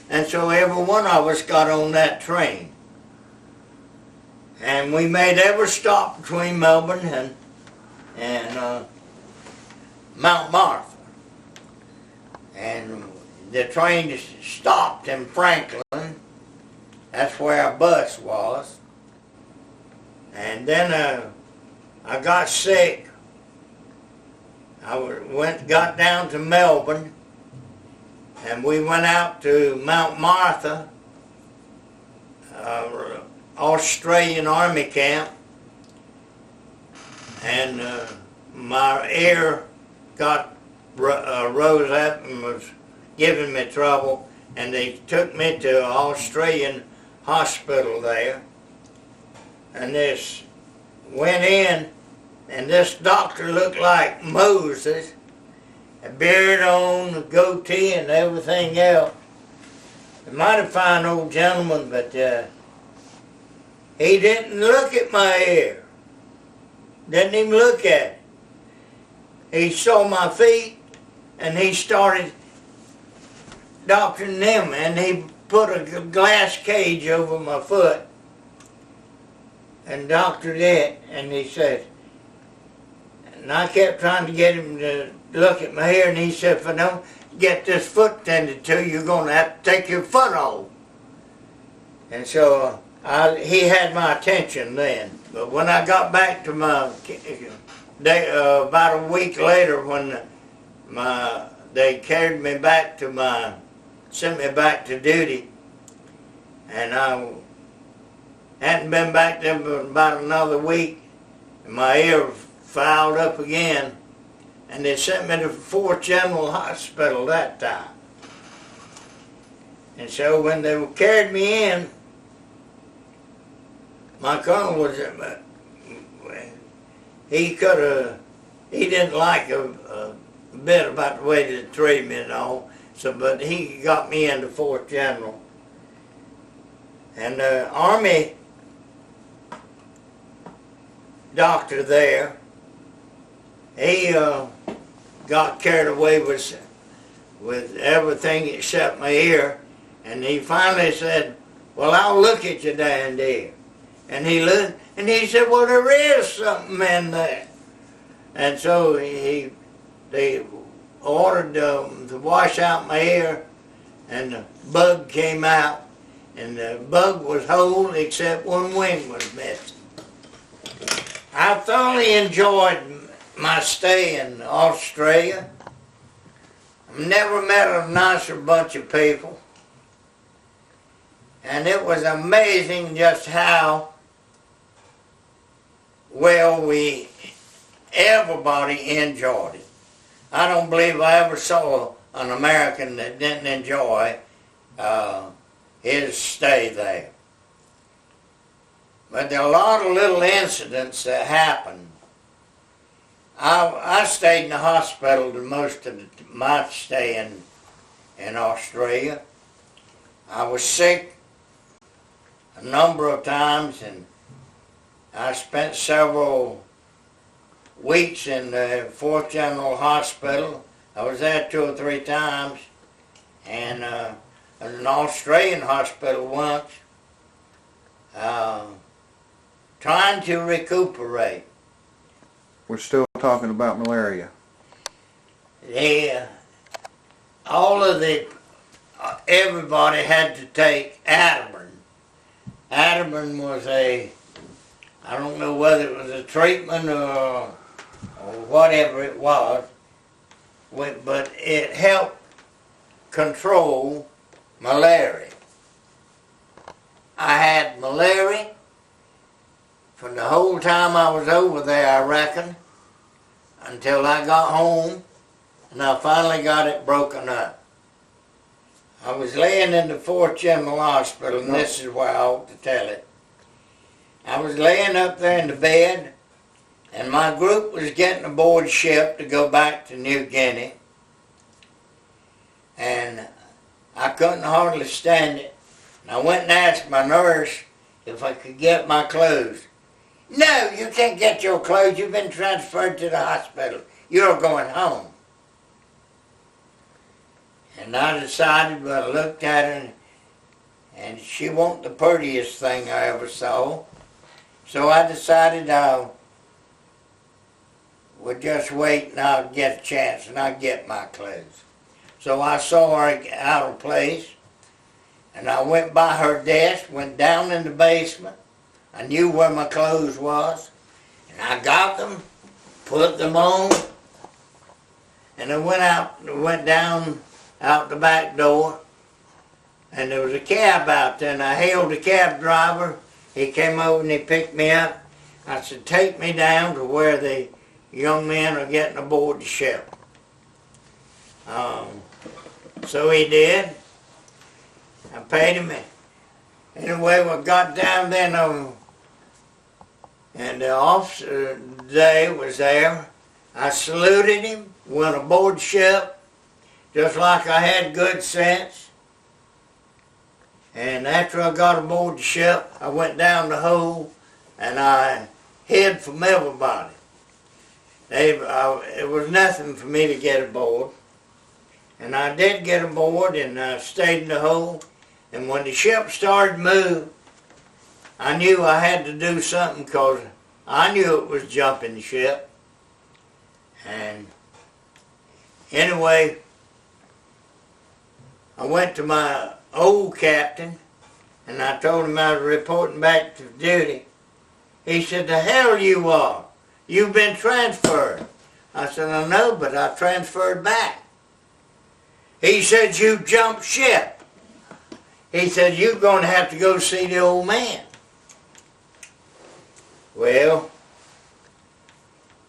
And so every one of us got on that train. And we made every stop between Melbourne and Mount Martha. And the train stopped in Franklin. That's where our bus was. And then I got sick. I got down to Melbourne, and we went out to Mount Martha, Australian Army camp, and my ear got rose up and was giving me trouble, and they took me to an Australian hospital there, and this went in, And this doctor looked like Moses, a beard on, a goatee, and everything else. A mighty fine old gentleman, but he didn't look at my ear. Didn't even look at it. He saw my feet, and he started doctoring them, and he put a glass cage over my foot and doctored it, and he said, and I kept trying to get him to look at my hair, and he said, if I don't get this foot tended to, you're going to have to take your foot off. And so he had my attention then. But when I got back to my day, about a week later, when they carried me back to sent me back to duty, and I hadn't been back there for about another week, and my ear fouled up again, and they sent me to 4th General Hospital that time. And so when they carried me in, my colonel was, he didn't like a bit about the way they treated me and all, so, but he got me into 4th General. And the Army doctor there, he got carried away with everything except my ear, and he finally said, well, I'll look at your damn ear. And he looked, and he said, well, there is something in there. And so they ordered to wash out my ear, and the bug came out, and the bug was whole except one wing was missing. I thoroughly enjoyed my stay in Australia. I've never met a nicer bunch of people. And it was amazing just how well everybody enjoyed it. I don't believe I ever saw an American that didn't enjoy his stay there. But there are a lot of little incidents that happened. I stayed in the hospital the most of my stay in Australia. I was sick a number of times, and I spent several weeks in the 4th General Hospital. I was there 2 or 3 times, and I was in an Australian hospital once, trying to recuperate. We're still talking about malaria. Everybody had to take Ativan. Ativan was I don't know whether it was a treatment or whatever it was, but it helped control malaria. I had malaria for the whole time I was over there, I reckon, until I got home, and I finally got it broken up. I was laying in the 4th General Hospital, and this is where I ought to tell it. I was laying up there in the bed, and my group was getting aboard ship to go back to New Guinea, and I couldn't hardly stand it. And I went and asked my nurse if I could get my clothes. No, you can't get your clothes. You've been transferred to the hospital. You're going home. And I decided, well, I looked at her, and she wasn't the prettiest thing I ever saw. So I decided I would just wait, and I'd get a chance, and I'd get my clothes. So I saw her out of place, and I went by her desk, went down in the basement. I knew where my clothes was, and I got them, put them on, and I went down out the back door, and there was a cab out there, and I hailed the cab driver. He came over and he picked me up. I said, take me down to where the young men are getting aboard the ship. So he did. I paid him. Anyway, we got down there, and And the officer today was there. I saluted him, went aboard ship, just like I had good sense. And after I got aboard the ship, I went down the hole and I hid from everybody. It was nothing for me to get aboard. And I did get aboard and I stayed in the hole. And when the ship started to move, I knew I had to do something because I knew it was jumping the ship. And anyway, I went to my old captain and I told him I was reporting back to duty. He said, "The hell you are. You've been transferred." I said, "I know, but I transferred back." He said, "You jumped ship." He said, "You're going to have to go see the old man." Well,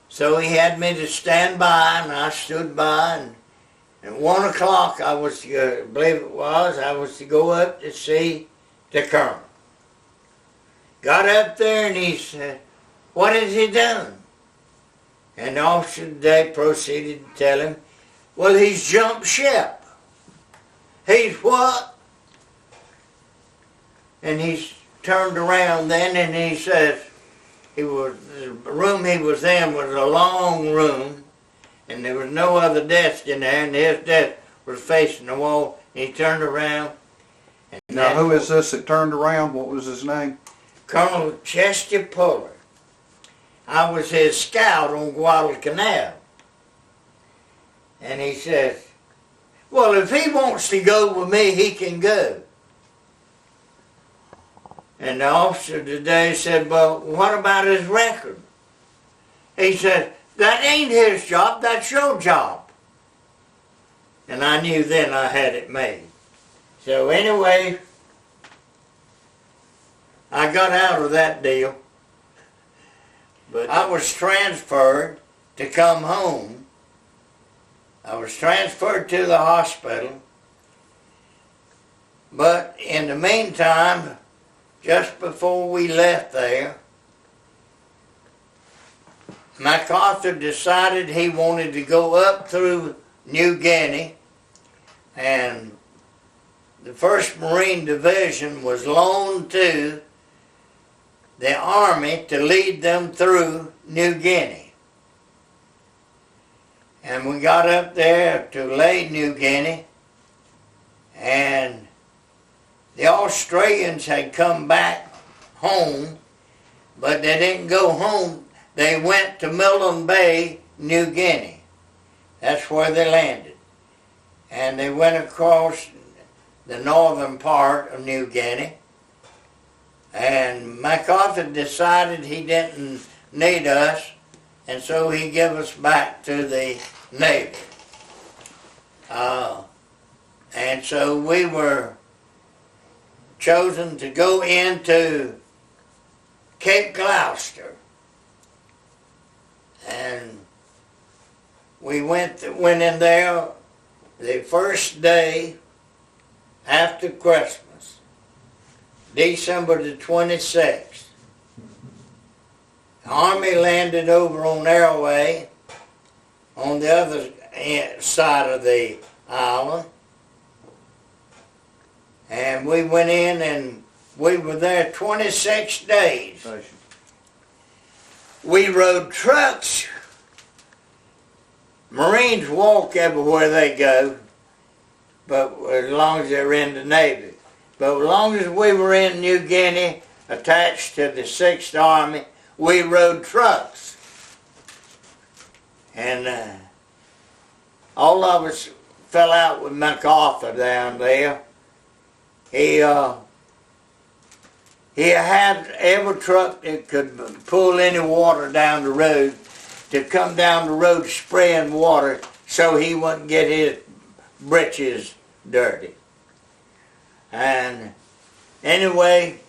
so he had me to stand by, and I stood by, and at 1 o'clock, I was to, I believe it was, I was to go up to see the colonel. Got up there, and he said, "What has he done?" And the officer today proceeded to tell him, "Well, he's jumped ship." "He's what?" And he turned around then and he says, the room he was in was a long room and there was no other desk in there and his desk was facing the wall. And he turned around. And now who is this that turned around? What was his name? Colonel Chester Puller. I was his scout on Guadalcanal. And he says, "Well, if he wants to go with me, he can go." And the officer today said, "Well, what about his record?" He said, "That ain't his job, that's your job." And I knew then I had it made. So anyway, I got out of that deal. But I was transferred to come home. I was transferred to the hospital. But in the meantime, just before we left there, MacArthur decided he wanted to go up through New Guinea, and the 1st Marine Division was loaned to the Army to lead them through New Guinea. And we got up there to Lae, New Guinea, and the Australians had come back home, but they didn't go home. They went to Milne Bay, New Guinea. That's where they landed. And they went across the northern part of New Guinea. And MacArthur decided he didn't need us, and so he gave us back to the Navy. And so we were chosen to go into Cape Gloucester. And we went in there the first day after Christmas, December the 26th. The Army landed over on Airway on the other side of the island. And we went in and we were there 26 days. We rode trucks. Marines walk everywhere they go, but as long as they're in the Navy. But as long as we were in New Guinea, attached to the 6th Army, we rode trucks. And all of us fell out with MacArthur down there. He had every truck that could pull any water down the road to come down the road spraying water so he wouldn't get his britches dirty. And anyway,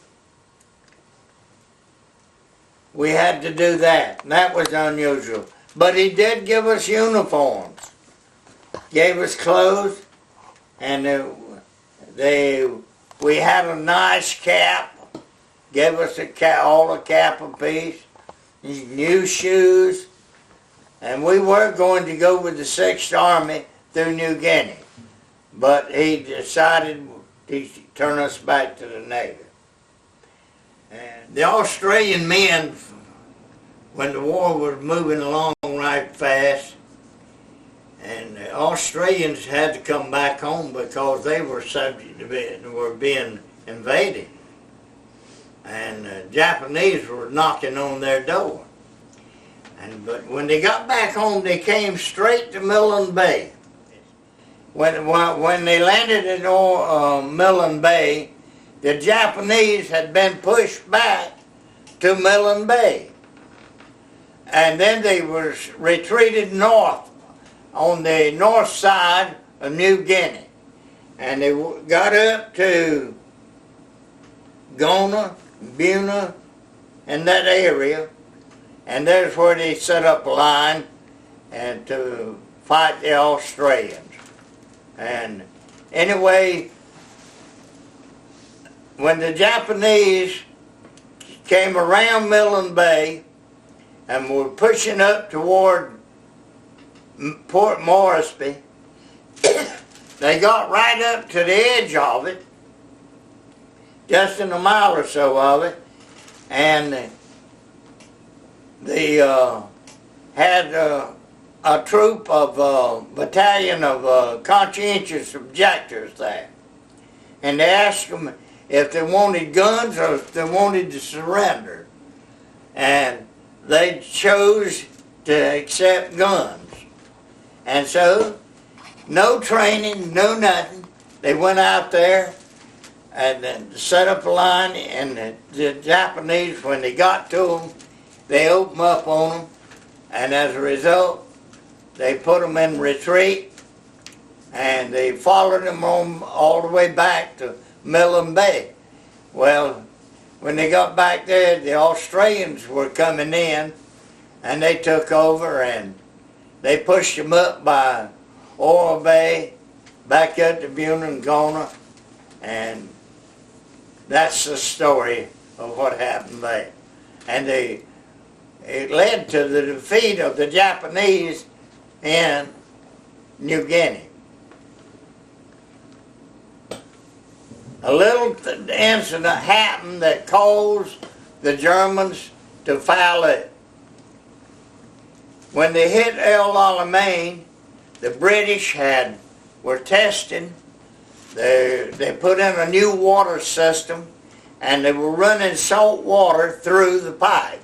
we had to do that. And that was unusual. But he did give us uniforms, gave us clothes, and we had a nice cap, gave us all a cap apiece, new shoes, and we were going to go with the 6th Army through New Guinea. But he decided to turn us back to the Navy. And the Australian men, when the war was moving along right fast, and the Australians had to come back home because they were subject to being invaded. And the Japanese were knocking on their door. But when they got back home, they came straight to Millen Bay. When they landed at Millen Bay, the Japanese had been pushed back to Millen Bay. And then they were retreated north on the north side of New Guinea. And they got up to Gona, Buna, and that area. And there's where they set up a line and to fight the Australians. And anyway, when the Japanese came around Millen Bay and were pushing up toward Port Moresby, they got right up to the edge of it, just in a mile or so of it, and they had a troop of battalion of conscientious objectors there. And they asked them if they wanted guns or if they wanted to surrender. And they chose to accept guns. And so, no training, no nothing. They went out there and then set up a line, and the Japanese, when they got to them, they opened up on them, and as a result, they put them in retreat, and they followed them on all the way back to Millen Bay. Well, when they got back there, the Australians were coming in, and they took over, and they pushed them up by Oral Bay, back up to Buna and Gona, and that's the story of what happened there. And it led to the defeat of the Japanese in New Guinea. A little incident happened that caused the Germans to foul it. When they hit El Alamein, the British were testing. They put in a new water system, and they were running salt water through the pipes.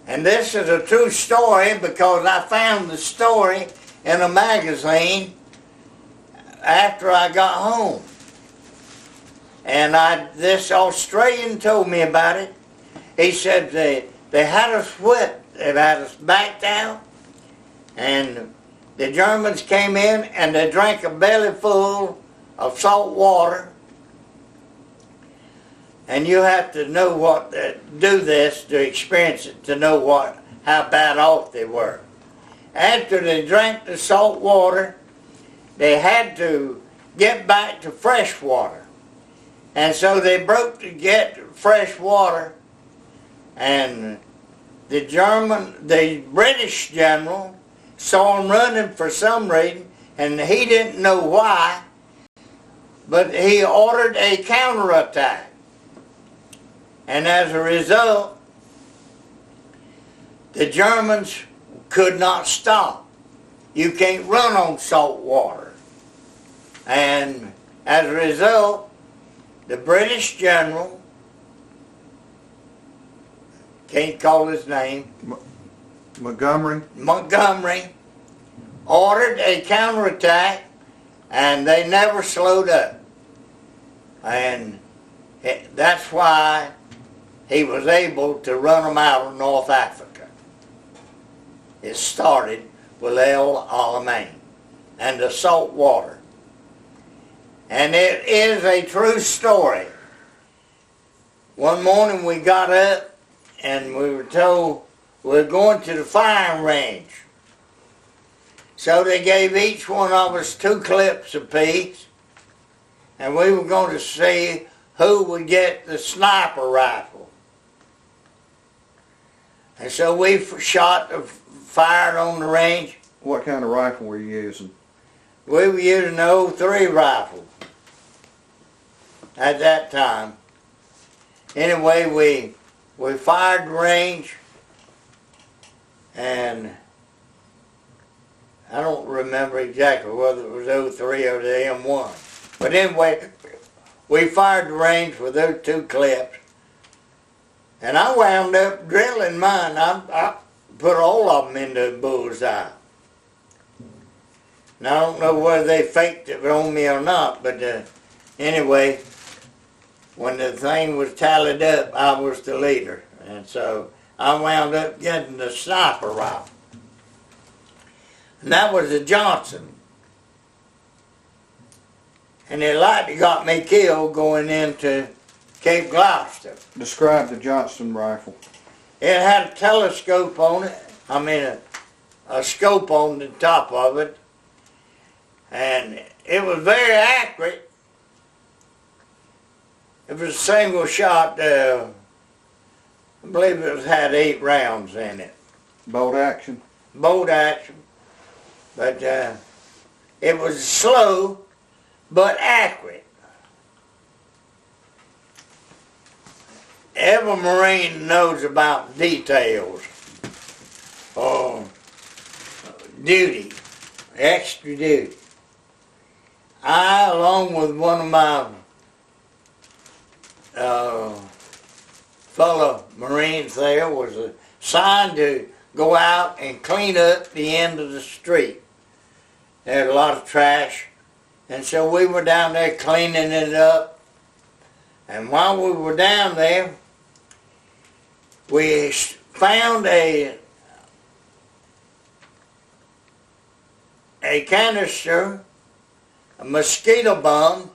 And this is a true story because I found the story in a magazine after I got home. And this Australian told me about it. He said they had us whipped, they had us backed out, and the Germans came in and they drank a belly full of salt water. And you have to know do this to experience it, to know how bad off they were. After they drank the salt water, they had to get back to fresh water. And so they broke to get fresh water, and the British general saw them running for some reason, and he didn't know why, but he ordered a counterattack. And as a result, the Germans could not stop. You can't run on salt water. And as a result, the British general, can't call his name, Montgomery, ordered a counterattack, and they never slowed up. And that's why he was able to run them out of North Africa. It started with El Alamein and the salt water. And it is a true story. One morning we got up and we were told we're going to the firing range. So they gave each one of us 2 clips apiece, and we were going to see who would get the sniper rifle. And so we fired on the range. What kind of rifle were you using? We were using the 03 rifle at that time. Anyway, we fired the range, and I don't remember exactly whether it was 03 or the M1. But anyway, we fired the range with those 2 clips, and I wound up drilling mine. I put all of them into the bullseye. Now, I don't know whether they faked it on me or not, but anyway, when the thing was tallied up, I was the leader. And so I wound up getting the sniper rifle. And that was a Johnson. And it likely got me killed going into Cape Gloucester. Describe the Johnson rifle. It had a telescope on it. I mean, a scope on the top of it. And it was very accurate. It was a single shot. I believe it had 8 rounds in it. Bolt action? Bolt action. But it was slow, but accurate. Every Marine knows about details. Duty, extra duty. I, along with one of my fellow Marines there, was assigned to go out and clean up the end of the street. There had a lot of trash, and so we were down there cleaning it up. And while we were down there, we found a canister, a mosquito bomb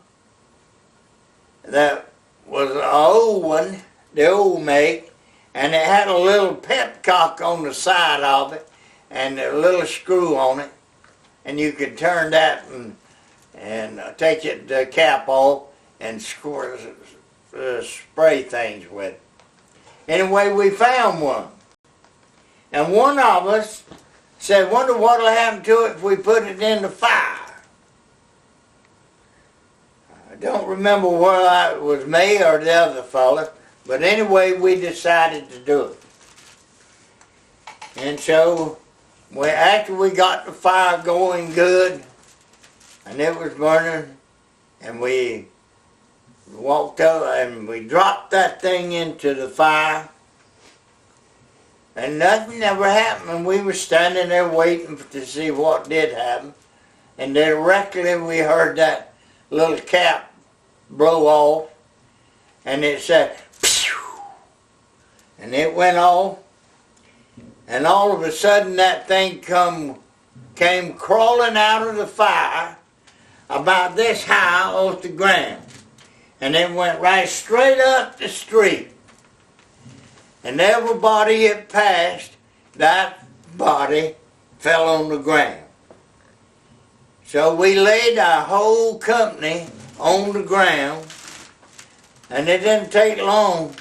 that was an old one, the old make, and it had a little pepcock on the side of it and a little screw on it, and you could turn that and take the cap off and spray things with it. Anyway, we found one, and one of us said, "Wonder what'll happen to it if we put it in the fire." I don't remember whether it was me or the other fella, but anyway, we decided to do it. And so, after we got the fire going good, and it was burning, and we walked over and we dropped that thing into the fire, and nothing ever happened. And we were standing there waiting to see what did happen, and directly we heard that little cap blow off, and it said, "Pew!" And it went off, and all of a sudden that thing came crawling out of the fire about this high off the ground, and it went right straight up the street. And everybody it passed, that body fell on the ground. So we laid our whole company on the ground, and it didn't take long,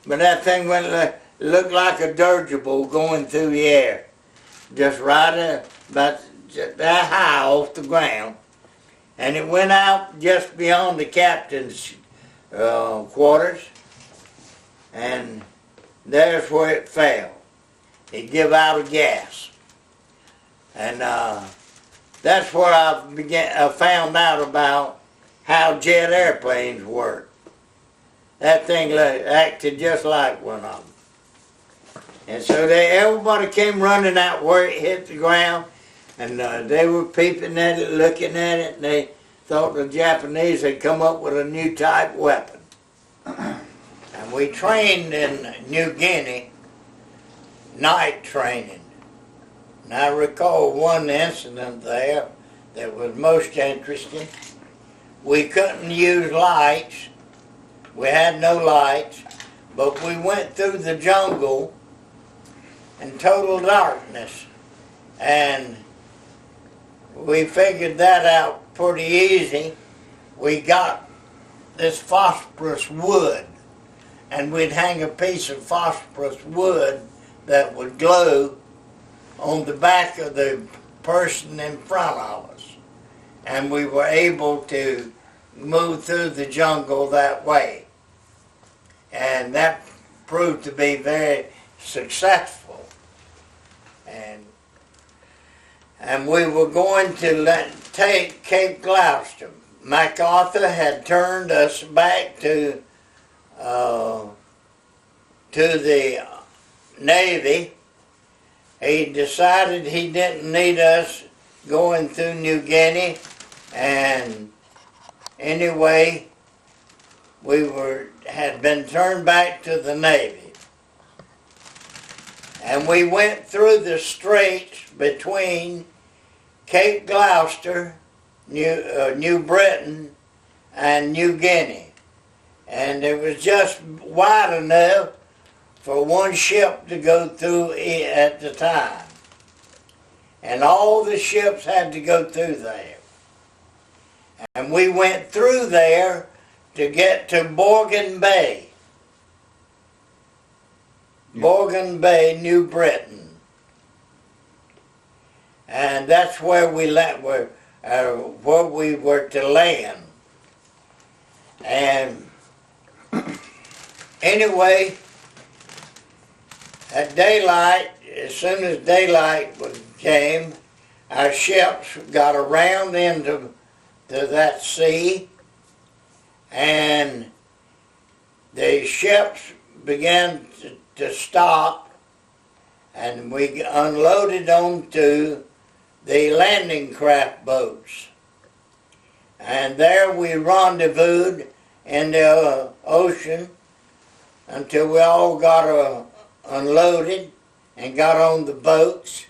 but that thing looked like a dirigible going through the air, just right about that high off the ground. And it went out just beyond the captain's quarters, and there's where it fell. It gave out a gas. And that's where I found out about how jet airplanes work. That thing acted just like one of them. And so everybody came running out where it hit the ground, and they were peeping at it, looking at it, and they thought the Japanese had come up with a new type weapon. And we trained in New Guinea, night training. And I recall one incident there that was most interesting. We couldn't use lights. We had no lights, but we went through the jungle in total darkness. And we figured that out pretty easy. We got this phosphorus wood, and we'd hang a piece of phosphorus wood that would glow on the back of the person in front of us. And we were able to move through the jungle that way. And that proved to be very successful. And we were going to take Cape Gloucester. MacArthur had turned us back to the Navy. He decided he didn't need us going through New Guinea, and anyway, we had been turned back to the Navy. And we went through the straits between Cape Gloucester, New Britain, and New Guinea. And it was just wide enough for one ship to go through at the time. And all the ships had to go through there. And we went through there to get to Borgan Bay. Borgan Bay, New Britain. And that's where we where we were to land. And anyway, at daylight, as soon as daylight came, our ships got around into that sea, and the ships began to stop, and we unloaded onto the landing craft boats. And there we rendezvoused in the ocean until we all got unloaded and got on the boats.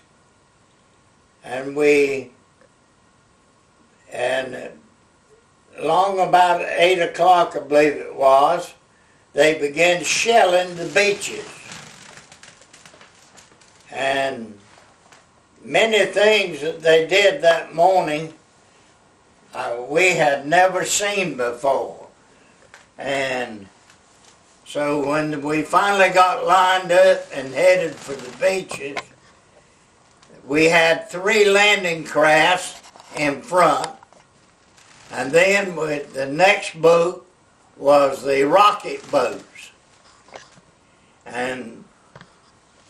And long about 8 o'clock, I believe it was, they began shelling the beaches. And many things that they did that morning we had never seen before. And so when we finally got lined up and headed for the beaches, we had 3 landing crafts in front, and then the next boat was the rocket boats. And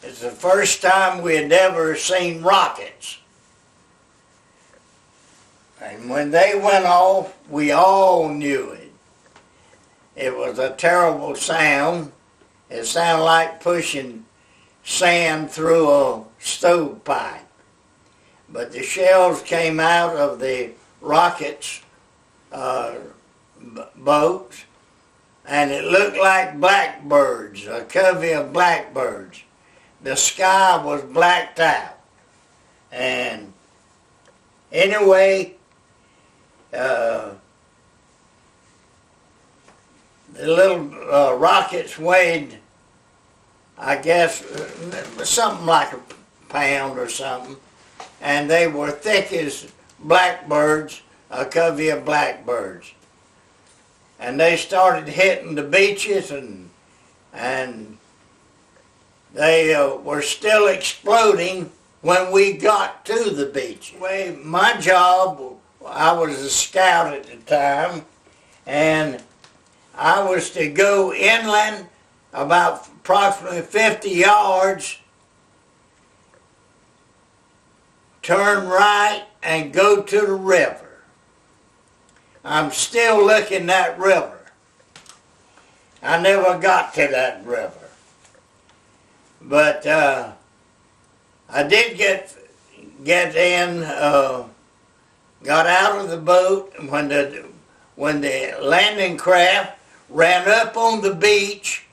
it's the first time we had ever seen rockets. And when they went off, we all knew it. It was a terrible sound. It sounded like pushing sand through a stovepipe. But the shells came out of the rockets' boats, and it looked like blackbirds, a covey of blackbirds. The sky was blacked out. And anyway, the little rockets weighed, I guess, something like a pound or something, and they were thick as blackbirds, a covey of blackbirds. And they started hitting the beaches, and they were still exploding when we got to the beach. Well, my job, I was a scout at the time, and I was to go inland about approximately 50 yards, turn right, and go to the river. I'm still looking at that river. I never got to that river. But I did get in, got out of the boat when the landing craft ran up on the beach.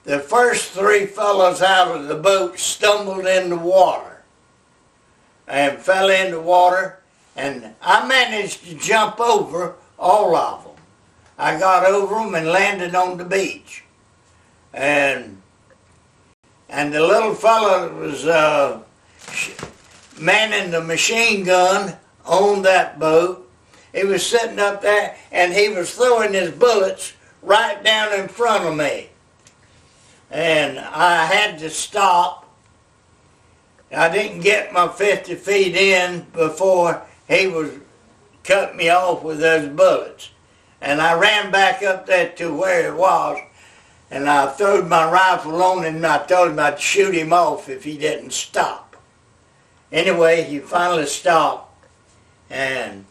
The first 3 fellows out of the boat stumbled in the water and fell in the water, and I managed to jump over all of them. I got over them and landed on the beach. And the little fellow that was manning the machine gun on that boat, he was sitting up there and he was throwing his bullets right down in front of me. and I had to stop. I didn't get my 50 feet in before he was cut me off with those bullets. And I ran back up there to where it was, and I threw my rifle on him, and I told him I'd shoot him off if he didn't stop. Anyway, he finally stopped, and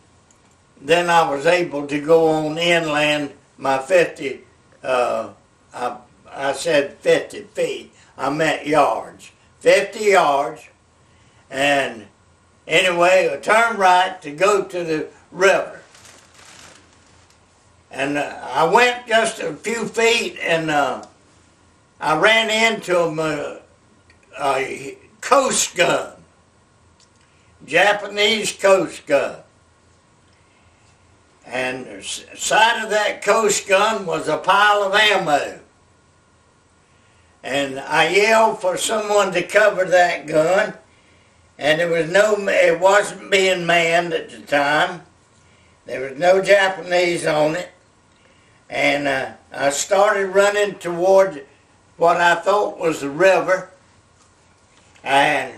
then I was able to go on inland my 50, I said 50 feet, I meant yards. 50 yards, and anyway, I turned right to go to the river. And I went just a few feet, and I ran into a coast gun, Japanese coast gun. And the side of that coast gun was a pile of ammo. And I yelled for someone to cover that gun, and it wasn't being manned at the time. There was no Japanese on it. And I started running toward what I thought was the river, and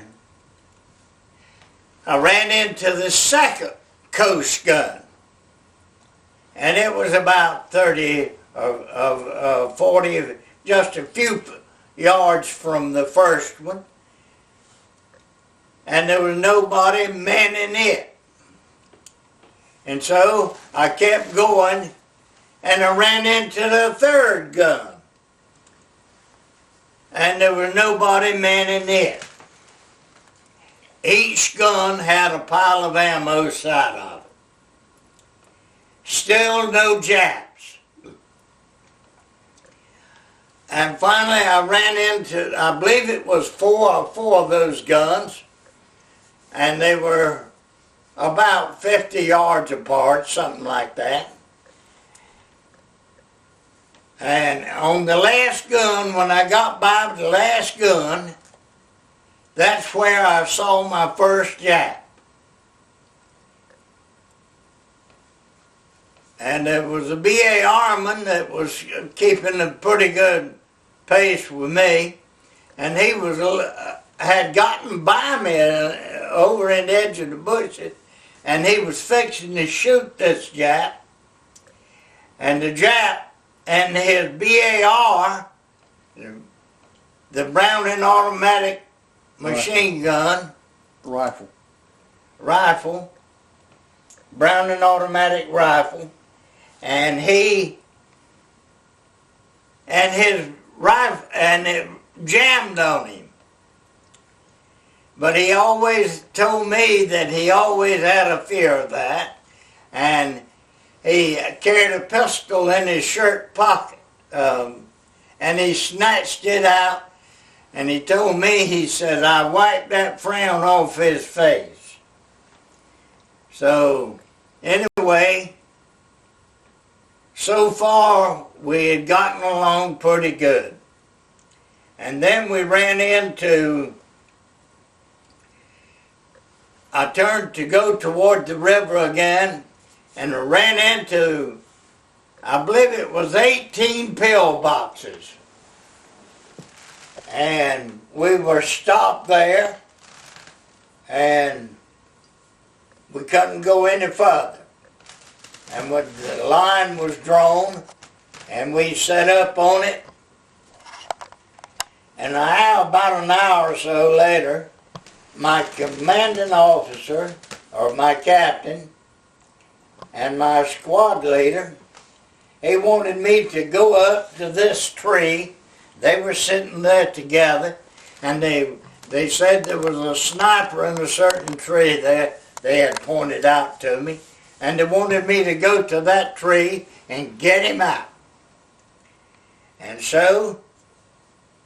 I ran into the second coast gun, and it was about 30 or 40, just a few yards from the first one, and there was nobody manning it. And so I kept going, and I ran into the third gun, and there was nobody manning it. Each gun had a pile of ammo side of it. Still no Japs. And finally I ran into, I believe it was four of those guns, and they were about 50 yards apart, something like that. And on the last gun, when I got by the last gun, that's where I saw my first Jap. And there was a BA Arman that was keeping a pretty good pace with me, and he had gotten by me over in the edge of the bushes, and he was fixing to shoot this Jap. And the Jap and his BAR, the Browning automatic machine gun, rifle, Browning automatic rifle, and his rifle, and it jammed on him. But he always told me that he always had a fear of that, and he carried a pistol in his shirt pocket, and he snatched it out, and he told me, he said, I wiped that frown off his face. So, anyway, so far we had gotten along pretty good. And then we ran into, I turned to go toward the river again, and I ran into, I believe it was 18 pillboxes. And we were stopped there, and we couldn't go any further. And when the line was drawn, and we set up on it, and about an hour or so later, my commanding officer, or my captain, and my squad leader, he wanted me to go up to this tree. They were sitting there together, and they said there was a sniper in a certain tree there they had pointed out to me, and they wanted me to go to that tree and get him out. And so,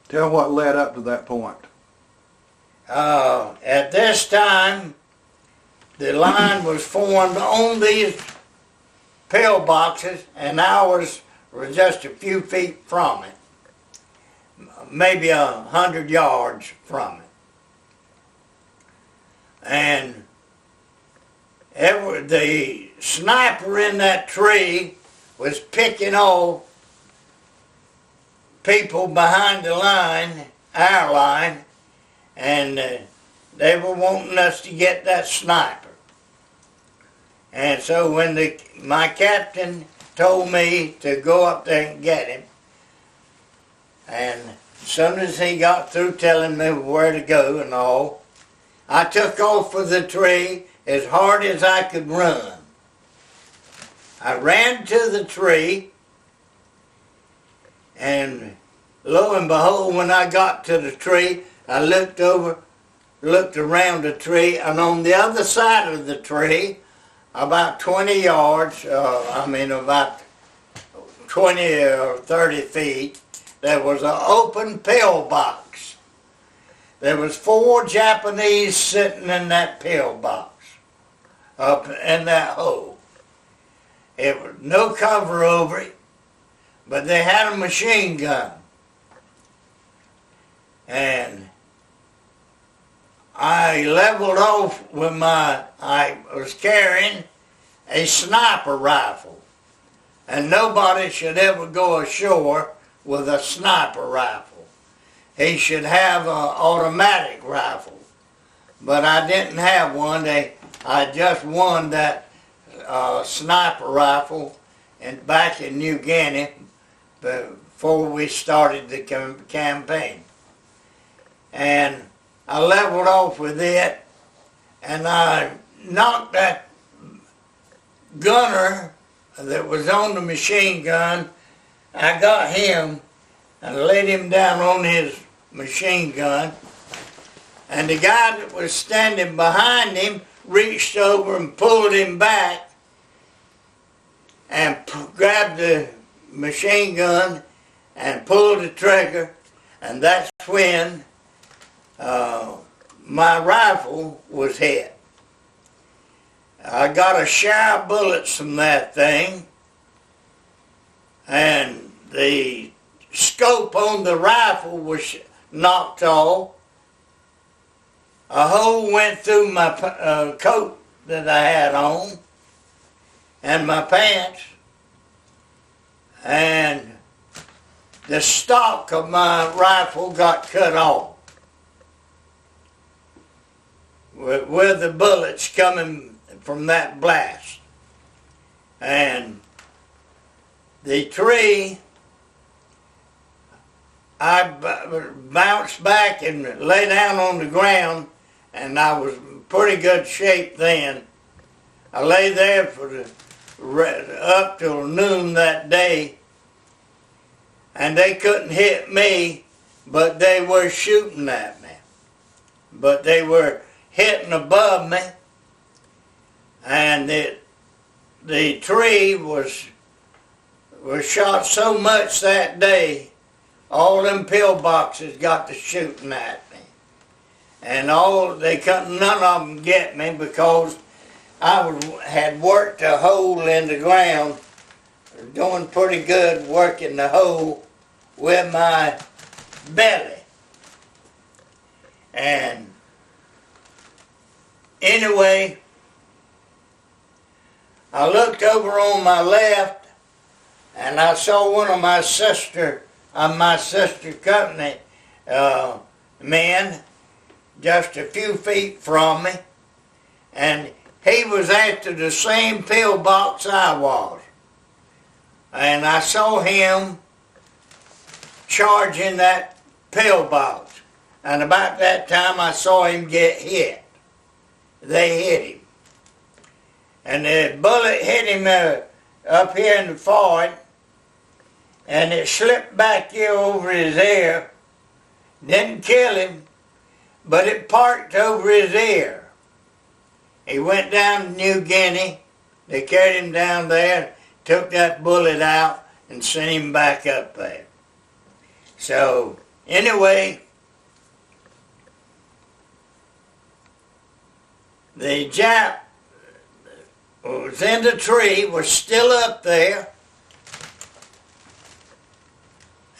tell what led up to that point. At this time, the line was formed on these pillboxes, and ours were just a few feet from it. Maybe 100 yards from it. And the sniper in that tree was picking off people behind the line, our line, and they were wanting us to get that sniper. And so when my captain told me to go up there and get him, and as soon as he got through telling me where to go and all, I took off for the tree as hard as I could run. I ran to the tree, and lo and behold, when I got to the tree, I looked around the tree, and on the other side of the tree, about 20 yards, about 20 or 30 feet, there was an open pillbox. There was 4 Japanese sitting in that pillbox, up in that hole. It was no cover over it, but they had a machine gun. And I leveled off with I was carrying a sniper rifle. And nobody should ever go ashore with a sniper rifle. He should have an automatic rifle. But I didn't have one. I just won that sniper rifle back in New Guinea before we started the campaign. And I leveled off with it, and I knocked that gunner that was on the machine gun. I got him and laid him down on his machine gun, and the guy that was standing behind him reached over and pulled him back and grabbed the machine gun and pulled the trigger, and that's when my rifle was hit. I got a shower of bullets from that thing, and the scope on the rifle was knocked off. A hole went through my coat that I had on and my pants, and the stock of my rifle got cut off with the bullets coming from that blast. And the tree, I bounced back and lay down on the ground, and I was in pretty good shape then. I lay there up till noon that day, and they couldn't hit me, but they were shooting at me. But they were hitting above me, and the tree was shot so much that day, all them pillboxes got to shooting at me. And none of them get me because I had worked a hole in the ground, doing pretty good working the hole with my belly. And anyway, I looked over on my left, and I saw one of my sister company men just a few feet from me, and he was after the same pillbox I was. And I saw him charging that pillbox, and about that time I saw him get hit. They hit him, and the bullet hit him up here in the forehead, and it slipped back here over his ear. Didn't kill him, but it parked over his ear. He went down to New Guinea. They carried him down there, took that bullet out, and sent him back up there. So, anyway, the Jap was in the tree, was still up there,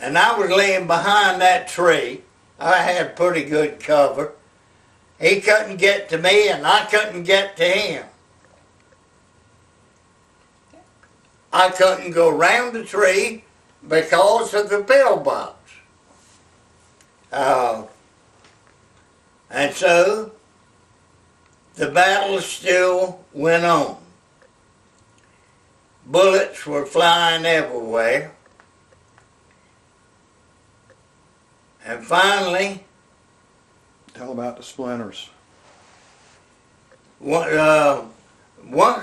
and I was laying behind that tree. I had pretty good cover. He couldn't get to me, and I couldn't get to him. I couldn't go around the tree, because of the pillbox. And so the battle still went on. Bullets were flying everywhere. And finally, Tell about the splinters.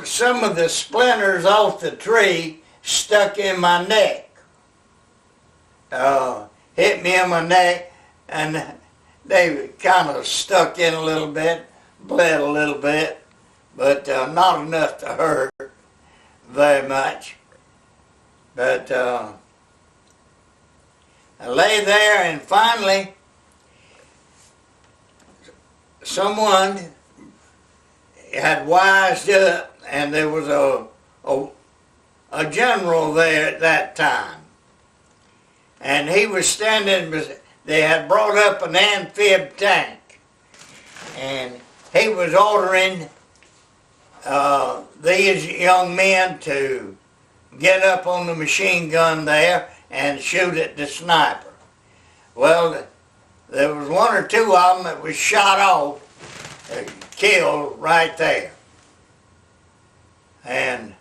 some of the splinters off the tree stuck in my neck. Hit me in my neck, and they kind of stuck in a little bit, bled a little bit, but not enough to hurt very much. But I lay there, and finally someone had wised up, and there was a general there at that time. And he was standing, they had brought up an amphib tank, and he was ordering these young men to get up on the machine gun there and shoot at the sniper. Well, there was one or two of them that was shot off, killed right there. And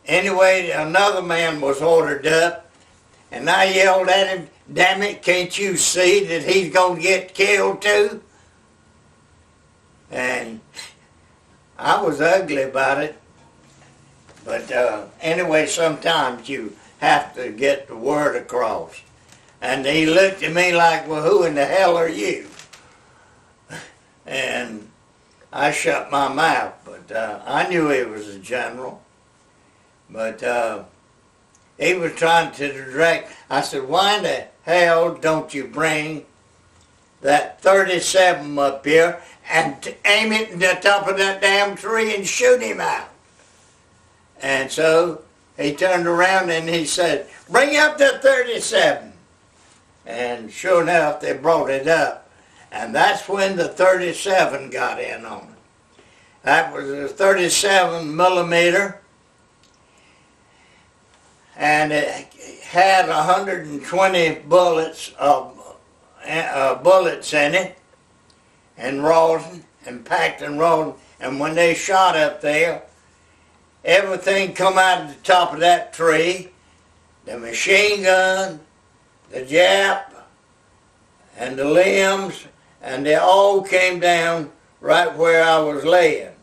anyway, another man was ordered up, and I yelled at him, "Damn it, can't you see that he's going to get killed too?" And I was ugly about it. But anyway, sometimes you have to get the word across. And he looked at me like, "Well, who in the hell are you?" And I shut my mouth, but I knew he was a general. But he was trying to direct. I said, "Why in the hell don't you bring that 37 up here and aim it in the top of that damn tree and shoot him out?" And so he turned around and he said, "Bring up the 37. And sure enough, they brought it up. And that's when the 37 got in on it. That was a 37 millimeter. And it had 120 bullets in it, and rosin, and packed and rosin. And when they shot up there, everything come out of the top of that tree, the machine gun, the Jap, and the limbs, and they all came down right where I was laying.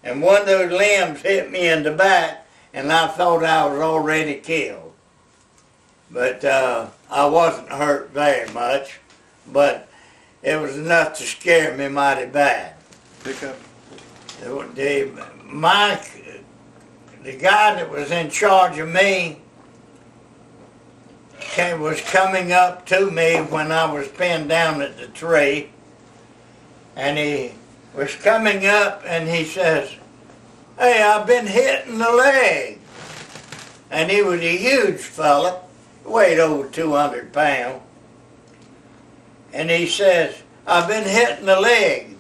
And one of those limbs hit me in the back, and I thought I was already killed. But I wasn't hurt very much, but it was enough to scare me mighty bad. Pick up. The guy that was in charge of me was coming up to me when I was pinned down at the tree, and he was coming up and he says, "Hey, I've been hit in the leg." And he was a huge fella, weighed over 200 pounds. And he says, "I've been hit in the leg."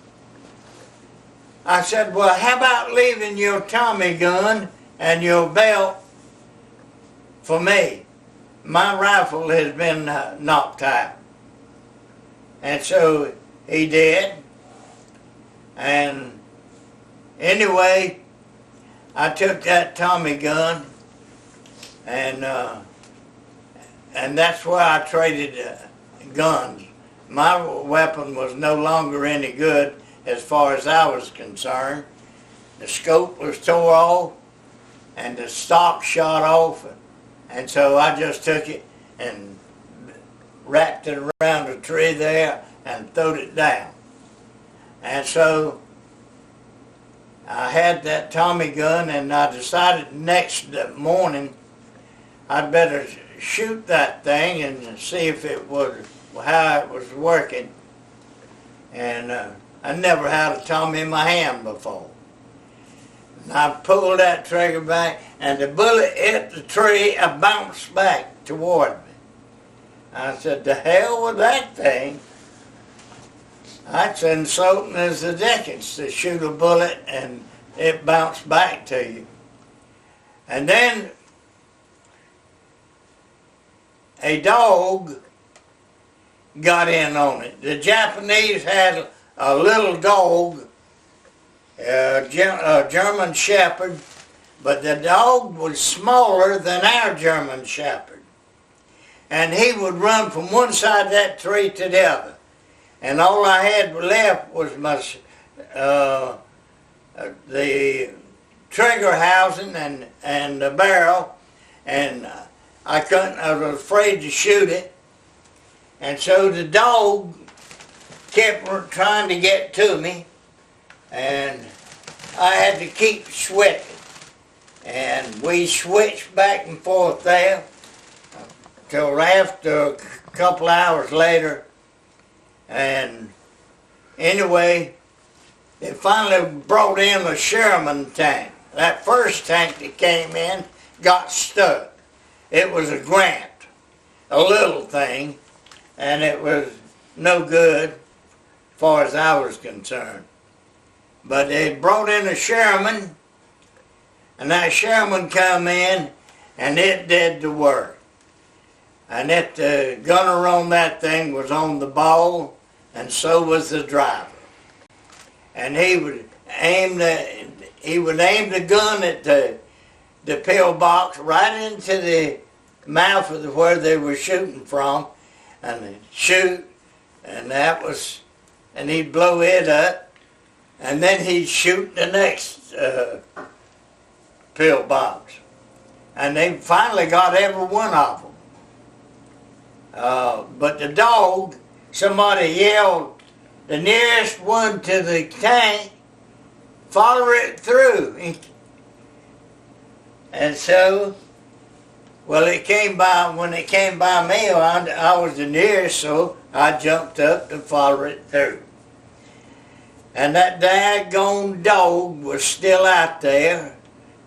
I said, "Well, how about leaving your Tommy gun and your belt for me? My rifle has been knocked out." And so he did. And anyway, I took that Tommy gun, and that's where I traded guns. My weapon was no longer any good as far as I was concerned. The scope was tore off, and the stock shot off. And so I just took it and wrapped it around a tree there and throwed it down. And so I had that Tommy gun, and I decided next morning I'd better shoot that thing and see if it was how it was working. And I never had a Tommy in my hand before. And I pulled that trigger back, and the bullet hit the tree and bounced back toward me. I said, "The hell with that thing." That's insulting as the dickens to shoot a bullet and it bounced back to you. And then a dog got in on it. The Japanese had a little dog, a German Shepherd, but the dog was smaller than our German Shepherd. And he would run from one side of that tree to the other. And all I had left was my the trigger housing and the barrel, and I was afraid to shoot it. And so the dog kept trying to get to me, and I had to keep switching. And we switched back and forth there till after a couple hours later. And anyway, they finally brought in a Sherman tank. That first tank that came in got stuck. It was a Grant, a little thing, and it was no good as far as I was concerned. But they brought in a Sherman, and that Sherman come in, and it did the work. And the gunner on that thing was on the ball, and so was the driver. And he would aim the gun at the pillbox right into the mouth of where they were shooting from, and they'd shoot, and and he'd blow it up, and then he'd shoot the next pillbox. And they finally got every one of them. But the dog, somebody yelled, the nearest one to the tank, follow it through. And so, well, when it came by me, I was the nearest, so I jumped up to follow it through. And that daggone dog was still out there,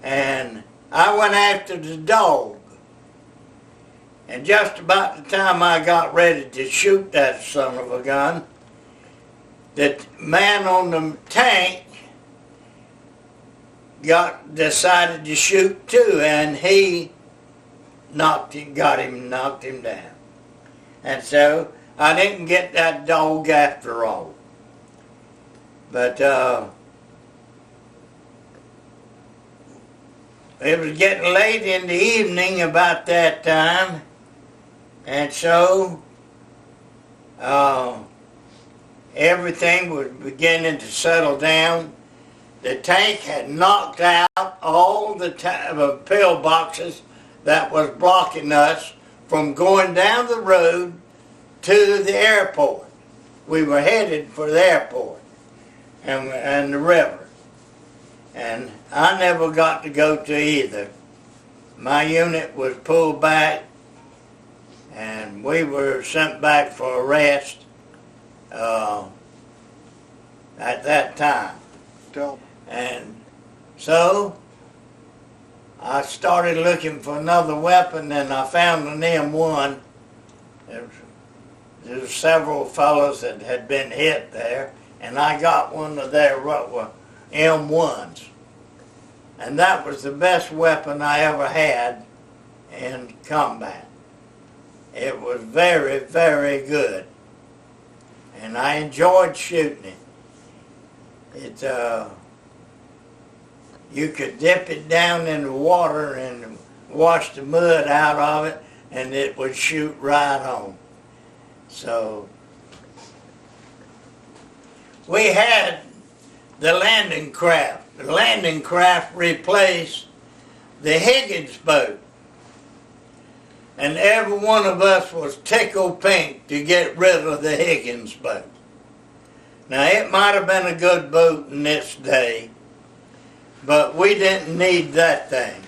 and I went after the dog. And just about the time I got ready to shoot that son of a gun, the man on the tank decided to shoot too, and he knocked him down. And so I didn't get that dog after all. But it was getting late in the evening about that time, and so everything was beginning to settle down. The tank had knocked out all the pillboxes that was blocking us from going down the road to the airport. We were headed for the airport and the river. And I never got to go to either. My unit was pulled back, and we were sent back for arrest at that time. And so I started looking for another weapon, and I found an M1. There was several fellows that had been hit there, and I got one of their M1s. And that was the best weapon I ever had in combat. It was very, very good. And I enjoyed shooting it. You could dip it down in the water and wash the mud out of it, and it would shoot right on. So we had the landing craft. The landing craft replaced the Higgins boat. And every one of us was tickled pink to get rid of the Higgins boat. Now, it might have been a good boat in its day, but we didn't need that thing.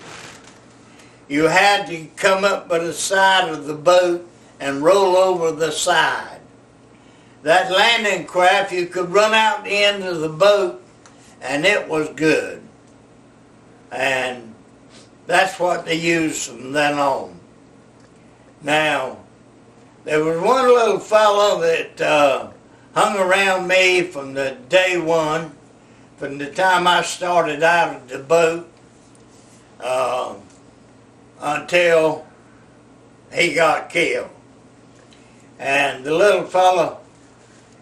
You had to come up by the side of the boat and roll over the side. That landing craft, you could run out the end of the boat, and it was good. And that's what they used from then on. Now, there was one little fellow that hung around me from the day one, from the time I started out of the boat until he got killed. And the little fellow,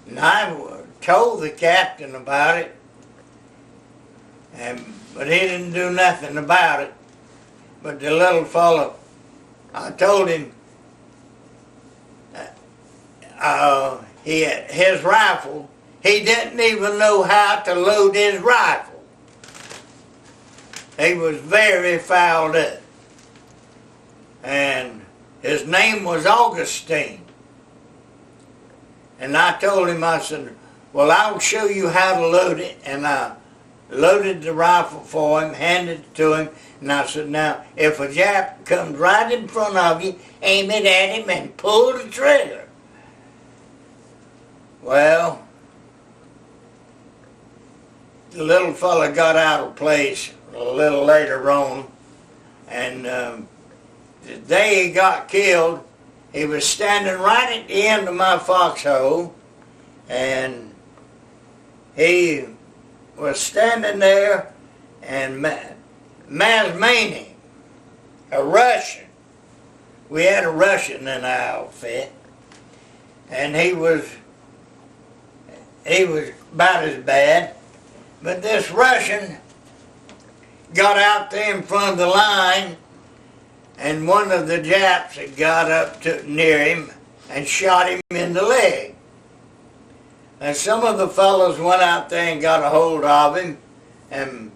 and I told the captain about it, but he didn't do nothing about it. But the little fellow, I told him he had his rifle, he didn't even know how to load his rifle. He was very fouled up. And his name was Augustine. And I told him, I said, well, I'll show you how to load it. And I loaded the rifle for him, handed it to him, and I said, now, if a Jap comes right in front of you, aim it at him and pull the trigger. Well, the little fella got out of place a little later on, and the day he got killed, he was standing right at the end of my foxhole, and he was standing there, and Mazmani, a Russian, we had a Russian in our outfit, and he was about as bad, but this Russian got out there in front of the line, and one of the Japs had got up to near him and shot him in the leg. And some of the fellows went out there and got a hold of him and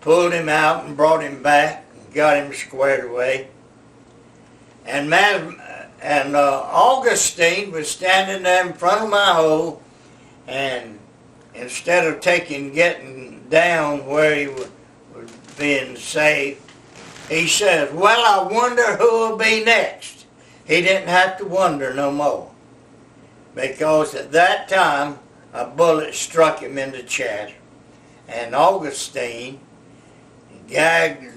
pulled him out and brought him back and got him squared away. And Augustine was standing there in front of my hole, and instead of getting down where he was being safe, he says, well, I wonder who will be next. He didn't have to wonder no more, because at that time a bullet struck him in the chest, and Augustine gagged